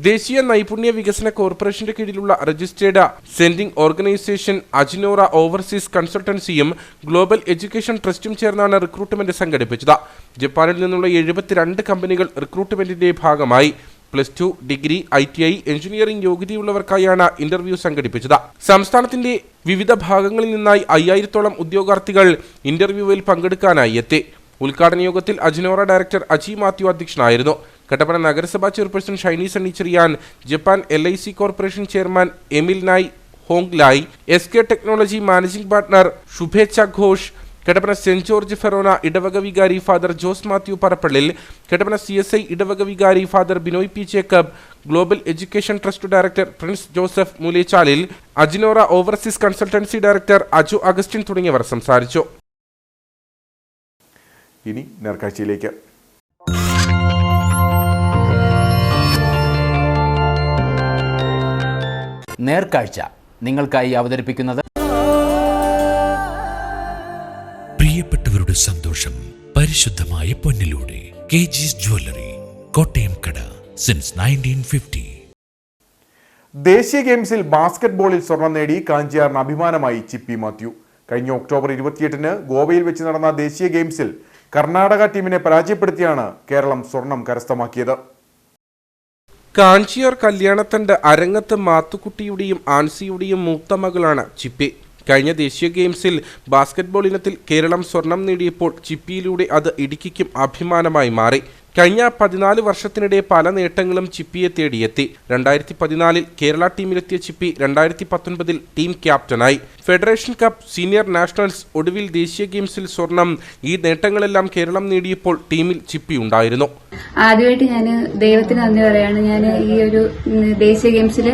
ദേശീയ നൈപുണ്യ വികസന കോർപ്പറേഷന്റെ കീഴിലുള്ള registered sending organisation Ajinora overseas കൺസൾട്ടൻസിയും ഗ്ലോബൽ എഡ്യൂക്കേഷൻ ട്രസ്റ്റും ചേർന്നാണ് റിക്രൂട്ട്മെന്റ് സംഘടിപ്പിച്ചത്. ജപ്പാനിൽ നിന്നുള്ള 72 കമ്പനികൾ റിക്രൂട്ട്മെന്റിന്റെ ഭാഗമായി +2, ഡിഗ്രി, ITI, എഞ്ചിനീയറിംഗ് യോഗ്യതയുള്ളവർക്കായാണ് ഇന്റർവ്യൂ സംഘടിപ്പിച്ചത്. സംസ്ഥാനത്തിന്റെ വിവിധ ഭാഗങ്ങളിൽ നിന്നായി 5000-ഓളം ഉദ്യോഗാർത്ഥികൾ ഇന്റർവ്യൂവിൽ പങ്കെടുക്കാനായി എത്തി. ഉദ്ഘാടന യോഗത്തിൽ അജിനോറ ഡയറക്ടർ അജി മാത്യു അധ്യക്ഷനായിരുന്നു. കട്ടപ്പന നഗരസഭാ chairperson Shiny Sunny Cheriyan, Japan LIC corporation chairman Emil നായ് ഹോങ്ലായ്, SK technology managing partner Shubhechha Ghosh, Kattappana saint George ഫെറോന ഇടവക വികാരി ഫാദർ ജോസ് മാത്യു പറപ്പള്ളിൽ, കട്ടപ്പന CSI ഇടവക വികാരി father Binoy P Jacob, global education trust director Prince Joseph Moolechalil, Ajinora overseas consultancy director Aju Augustine തുടങ്ങിയവർ സംസാരിച്ചു. ഇനി നേർക്കാഴ്ചയിലേക്ക്. നേർക്കാഴ്ച നിങ്ങൾക്കായി അവതരിപ്പിക്കുന്നത് പ്രിയപ്പെട്ടവരുടെ സന്തോഷം പരിശുദ്ധമായ പൊന്നിലൂടെ KG's ജ്വല്ലറി, കോട്ടയം കട, സിൻസ് 1950. ദേശീയ ഗെയിംസിൽ ബാസ്കറ്റ്ബോളിൽ സ്വർണം നേടി കാഞ്ചിയാറിന് അഭിമാനമായി ചിപ്പി മാത്യു. കഴിഞ്ഞ ഒക്ടോബർ 28-ന് ഗോവയിൽ വെച്ച് നടന്ന ദേശീയ ഗെയിംസിൽ കർണാടക ടീമിനെ പരാജയപ്പെടുത്തിയാണ് കേരളം സ്വർണം കരസ്ഥമാക്കിയത്. കാഞ്ചിയാർ കല്യാണത്തണ്ട് അരങ്ങത്ത് മാത്തുക്കുട്ടിയുടെയും ആൻസിയുടെയും മൂത്ത മകളാണ് ചിപ്പി. കഴിഞ്ഞ ദേശീയ ഗെയിംസിൽ ബാസ്കറ്റ്ബോൾ ഇനത്തിൽ കേരളം സ്വർണം നേടിയപ്പോൾ ചിപ്പിയിലൂടെ അത് ഇടുക്കിക്കും അഭിമാനമായി മാറി. കഴിഞ്ഞ 14 വർഷത്തിനിടെ പല നേട്ടങ്ങളും ചിപ്പിയെ തേടിയെത്തി. 2014 കേരള ടീമിലെത്തിയ ചിപ്പി 2019 ടീം ക്യാപ്റ്റനായി. ഫെഡറേഷൻ കപ്പ്, സീനിയർ നാഷണൽസ്, ഒടുവിൽ ദേശീയ ഗെയിംസിൽ സ്വർണം. ഈ നേട്ടങ്ങളെല്ലാം കേരളം നേടിയപ്പോൾ ടീമിൽ ചിപ്പി ഉണ്ടായിരുന്നു. ആദ്യമായിട്ട് ഞാൻ ദൈവത്തിന് നന്ദി പറയാണ്. ഞാൻ ഈ ഒരു ദേശീയ ഗെയിംസിൽ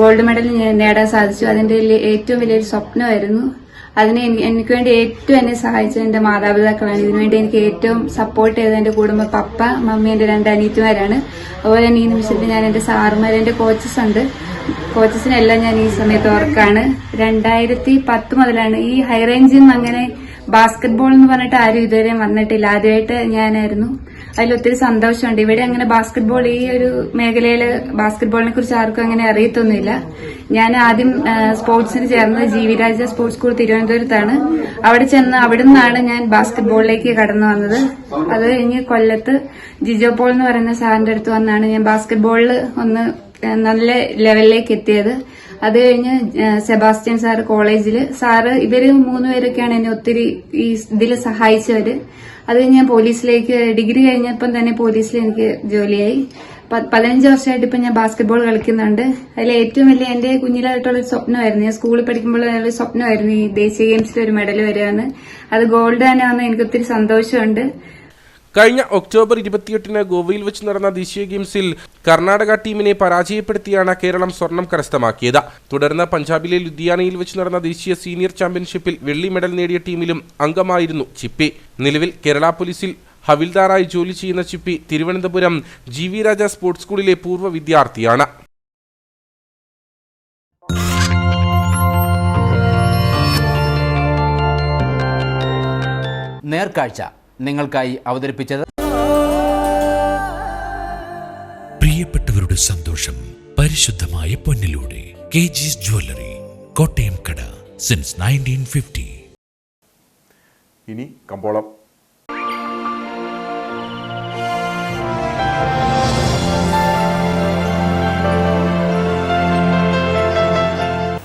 ഗോൾഡ് മെഡൽ നേടാൻ സാധിച്ചു. അതിന്റെ ഏറ്റവും വലിയൊരു സ്വപ്നമായിരുന്നു. അതിന് എനിക്ക് വേണ്ടി ഏറ്റവും എന്നെ സഹായിച്ചത് എന്റെ മാതാപിതാക്കളാണ്. ഇതിനുവേണ്ടി എനിക്ക് ഏറ്റവും സപ്പോർട്ട് ചെയ്തത് എന്റെ കുടുംബം, പപ്പ, മമ്മി, എന്റെ 2 അനിയത്തിമാരാണ്. അതുപോലെ തന്നെ ഈ നിമിഷത്തിൽ ഞാൻ എന്റെ സാറുമാർ, എന്റെ കോച്ചസ് ഉണ്ട്. കോച്ചസിനെല്ലാം ഞാൻ ഈ സമയത്ത് ഓർക്കാണ്. 2010 മുതലാണ് ഈ ഹൈ റേഞ്ചിൽ നിന്ന് അങ്ങനെ ബാസ്കറ്റ്ബോൾ എന്ന് പറഞ്ഞിട്ട് ആരും ഇതുവരെ വന്നിട്ടില്ല. ആദ്യമായിട്ട് ഞാനായിരുന്നു. അതിൽ ഒത്തിരി സന്തോഷമുണ്ട്. ഇവിടെ അങ്ങനെ ബാസ്കറ്റ്ബോൾ, ഈ ഒരു മേഖലയിൽ ബാസ്കറ്റ്ബോളിനെ കുറിച്ച് ആർക്കും അങ്ങനെ അറിയത്തൊന്നുമില്ല. ഞാൻ ആദ്യം സ്പോർട്സിന് ചേർന്നത് GV രാജ സ്പോർട്സ് സ്കൂൾ തിരുവനന്തപുരത്താണ്. അവിടെ നിന്നാണ് ഞാൻ ബാസ്കറ്റ്ബോളിലേക്ക് കടന്നു വന്നത്. അത് കഴിഞ്ഞ് കൊല്ലത്ത് ജിജോ പോൾ എന്ന് പറയുന്ന സാറിന്റെ അടുത്ത് വന്നാണ് ഞാൻ ബാസ്കറ്റ്ബോളിൽ ഒന്ന് നല്ല ലെവലിലേക്ക് എത്തിയത്. അത് കഴിഞ്ഞ് സെബാസ്റ്റ്യൻ സാറ് കോളേജിൽ, സാറ് ഇവര് 3 പേരൊക്കെയാണ് എന്നെ ഒത്തിരി ഈ ഇതിൽ സഹായിച്ചവര്. അത് കഴിഞ്ഞ് ഞാൻ പോലീസിലേക്ക്, ഡിഗ്രി കഴിഞ്ഞപ്പം തന്നെ പോലീസിൽ എനിക്ക് ജോലിയായി. 15 വർഷമായിട്ട് ഇപ്പം ഞാൻ ബാസ്കറ്റ്ബോൾ കളിക്കുന്നുണ്ട്. അതിൽ ഏറ്റവും വലിയ എന്റെ കുഞ്ഞിലായിട്ടുള്ളൊരു സ്വപ്നമായിരുന്നു. ഞാൻ സ്കൂളിൽ പഠിക്കുമ്പോൾ ഒരു സ്വപ്നമായിരുന്നു ഈ ദേശീയ ഗെയിംസിൽ ഒരു മെഡൽ വരികയെന്ന്. അത് ഗോൾഡ് തന്നെ വന്ന് എനിക്ക് ഒത്തിരി സന്തോഷമുണ്ട്. കഴിഞ്ഞ ഒക്ടോബർ 28-ന് ഗോവയിൽ വെച്ച് നടന്ന ദേശീയ ഗെയിംസിൽ കർണാടക ടീമിനെ പരാജയപ്പെടുത്തിയാണ് കേരളം സ്വർണം കരസ്ഥമാക്കിയത്. തുടർന്ന് പഞ്ചാബിലെ ലുധിയാനയിൽ വെച്ച് നടന്ന ദേശീയ സീനിയർ ചാമ്പ്യൻഷിപ്പിൽ വെള്ളി മെഡൽ നേടിയ ടീമിലും അംഗമായിരുന്നു ചിപ്പി. നിലവിൽ കേരള പോലീസിൽ ഹവിൽദാറായി ജോലി ചെയ്യുന്ന ചിപ്പി തിരുവനന്തപുരം GV രാജ സ്പോർട്സ് സ്കൂളിലെ പൂർവ്വ വിദ്യാർത്ഥിയാണ്. നേർക്കാഴ്ച നിങ്ങൾക്കായി അവതരിപ്പിച്ചത് പ്രിയപ്പെട്ടവരുടെ സന്തോഷം പരിശുദ്ധമായ പൊന്നിലൂടെ KG's ജ്വല്ലറി, കോട്ടയം കട, സിൻസ് 1950. ഇനി കമ്പോളം.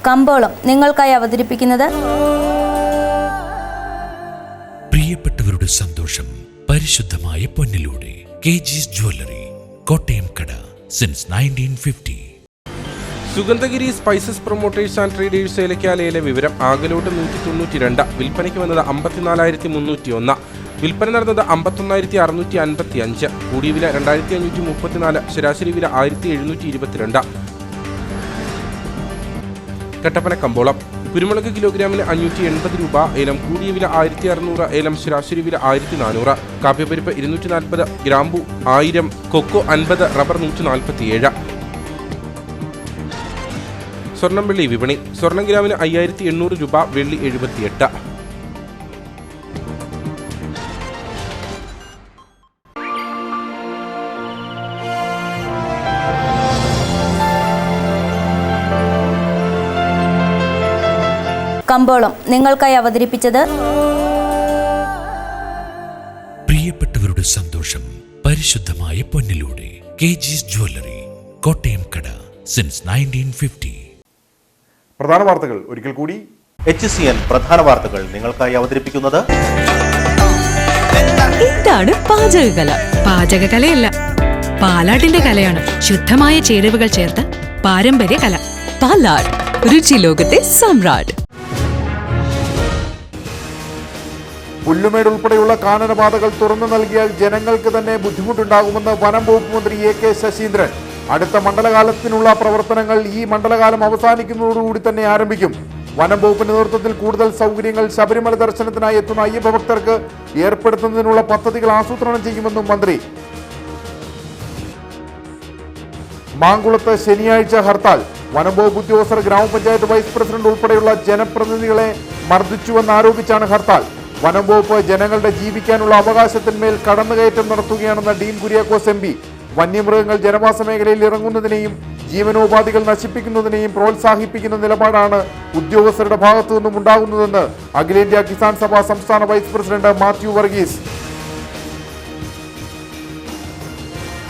കമ്പോളം നിങ്ങൾക്കായി അവതരിപ്പിക്കുന്നത് പ്രിയപ്പെട്ടവരുടെ സന്തോഷം പരിശുദ്ധമായ പൊന്നിലൂടെ KG's ജ്വല്ലറി, കോട്ടയം കട, since 1950. Sugandhagiri spices promoters and traders ഏലക്കാലയിലെ വിവരം. ആകലോട്ട് 192, വിൽപ്പനയ്ക്ക് വന്നത് 54,301. വിൽപ്പന നടന്നത് 51,655, കൂടിയ വില 2,534, ശരാശരി വില 1,722. കട്ടപ്പന കമ്പോളം കുരുമുളക് കിലോഗ്രാമിന് 580 രൂപ, ഏലം കൂടിയ വില 1,600, ഏലം ശരാശരി വില 1,400, കാപ്പിപ്പരിപ്പ് 240, ഗ്രാമ്പു 1000, കൊക്കോ 50, റബ്ബർ 147. സ്വർണം വെള്ളി വിപണി സ്വർണം ഗ്രാമിന് 5,800 രൂപ, വെള്ളി 78. കമ്പോളം നിങ്ങൾക്കായി അവതരിപ്പിച്ചത് പ്രിയപ്പെട്ടവരുടെ സന്തോഷം പരിശുദ്ധമായ പൊന്നിലൂടെ KG's ജ്വല്ലറി, കോട്ടയം കട, സിൻസ് 1950. പ്രധാന വാർത്തകൾ ഒരിക്കൽ കൂടി. HCN പ്രധാന വാർത്തകൾ നിങ്ങൾക്കായി അവതരിപ്പിക്കുന്നത് എന്താണ് പാചകകല? പാചകകലയല്ല, പാലാട്ടിന്റെ കലയാണ്. ശുദ്ധമായ ചേരുവകൾ ചേർത്ത് പാരമ്പര്യ കല. പാലാട്, രുചി ലോകത്തെ സമ്രാട്ട്. പുല്ലുമേട് ഉൾപ്പെടെയുള്ള കാനനപാതകൾ തുറന്നു നൽകിയാൽ ജനങ്ങൾക്ക് തന്നെ ബുദ്ധിമുട്ടുണ്ടാകുമെന്ന് വനം വകുപ്പ് മന്ത്രി AK ശശീന്ദ്രൻ. അടുത്ത മണ്ഡലകാലത്തിനുള്ള പ്രവർത്തനങ്ങൾ ഈ മണ്ഡലകാലം അവസാനിക്കുന്നതോടുകൂടി തന്നെ ആരംഭിക്കും. വനം വകുപ്പിന്റെ നേതൃത്വത്തിൽ കൂടുതൽ സൗകര്യങ്ങൾ ശബരിമല ദർശനത്തിനായി എത്തുന്ന അയ്യപ്പ ഭക്തർക്ക് ഏർപ്പെടുത്തുന്നതിനുള്ള പദ്ധതികൾ ആസൂത്രണം ചെയ്യുമെന്നും മന്ത്രി. മാങ്കുളത്ത് ശനിയാഴ്ച ഹർത്താൽ. വനം വകുപ്പ് ഉദ്യോഗസ്ഥർ ഗ്രാമപഞ്ചായത്ത് വൈസ് പ്രസിഡന്റ് ഉൾപ്പെടെയുള്ള ജനപ്രതിനിധികളെ മർദ്ദിച്ചുവെന്നാരോപിച്ചാണ് ഹർത്താൽ. വനം വകുപ്പ് ജനങ്ങളുടെ ജീവിക്കാനുള്ള അവകാശത്തിന്മേൽ കടന്നുകയറ്റം നടത്തുകയാണെന്ന ഡീൻ കുര്യാക്കോസ് MP. വന്യമൃഗങ്ങൾ ജനവാസ മേഖലയിൽ ഇറങ്ങുന്നതിനെയും ജീവനോപാധികൾ നശിപ്പിക്കുന്നതിനെയും പ്രോത്സാഹിപ്പിക്കുന്ന നിലപാടാണ് ഉദ്യോഗസ്ഥരുടെ ഭാഗത്തു നിന്നും ഉണ്ടാകുന്നതെന്ന് അഖിലേന്ത്യാ കിസാൻ സഭ സംസ്ഥാന വൈസ് പ്രസിഡന്റ് മാത്യു വർഗീസ്.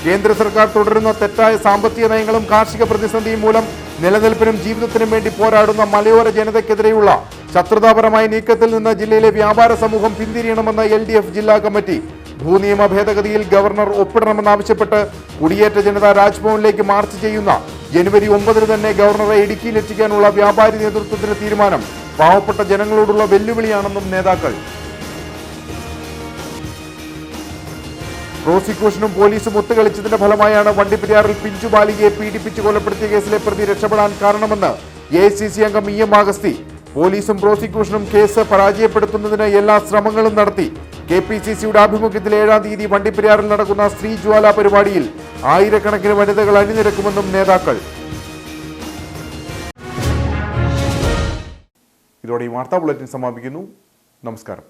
കേന്ദ്ര സർക്കാർ തുടരുന്ന തെറ്റായ സാമ്പത്തിക നയങ്ങളും കാർഷിക പ്രതിസന്ധിയും മൂലം നിലനിൽപ്പിനും ജീവിതത്തിനും വേണ്ടി പോരാടുന്ന മലയോര ജനതയ്ക്കെതിരെയുള്ള ശത്രുതാപരമായ നീക്കത്തിൽ നിന്ന് ജില്ലയിലെ വ്യാപാര സമൂഹം പിന്തിരിയണമെന്ന് LDF ജില്ലാ കമ്മിറ്റി. ഭൂനിയമ ഭേദഗതിയിൽ ഗവർണർ ഒപ്പിടണമെന്നാവശ്യപ്പെട്ട് കുടിയേറ്റ ജനത രാജ്ഭവനിലേക്ക് മാർച്ച് ചെയ്യുന്ന ജനുവരി 9 തന്നെ ഗവർണറെ ഇടുക്കിയിലെത്തിക്കാനുള്ള വ്യാപാരി നേതൃത്വത്തിന്റെ തീരുമാനം പാവപ്പെട്ട ജനങ്ങളോടുള്ള വെല്ലുവിളിയാണെന്നും നേതാക്കൾ. പ്രോസിക്യൂഷനും പോലീസും ഒത്തുകളിച്ചതിന്റെ ഫലമായാണ് വണ്ടിപ്പെരിയാറിൽ പിഞ്ചു ബാലികയെ പീഡിപ്പിച്ച് കൊലപ്പെടുത്തിയ കേസിലെ പ്രതി രക്ഷപ്പെടാൻ കാരണമെന്ന് AICC അംഗം EM അഗസ്തി. പോലീസും പ്രോസിക്യൂഷനും കേസ് പരാജയപ്പെടുത്തുന്നതിന് എല്ലാ ശ്രമങ്ങളും നടത്തി. KPCCയുടെ ആഭിമുഖ്യത്തിൽ 7-ാം തീയതി വണ്ടിപ്പെരിയാറിൽ നടക്കുന്ന സ്ത്രീ ജ്വാല പരിപാടിയിൽ ആയിരക്കണക്കിന് വനിതകൾ അണിനിരക്കുമെന്നും നേതാക്കൾ. ഇതോടെ ഈ വാർത്താ ബുള്ളറ്റിൻ സമാപിക്കുന്നു. നമസ്കാരം.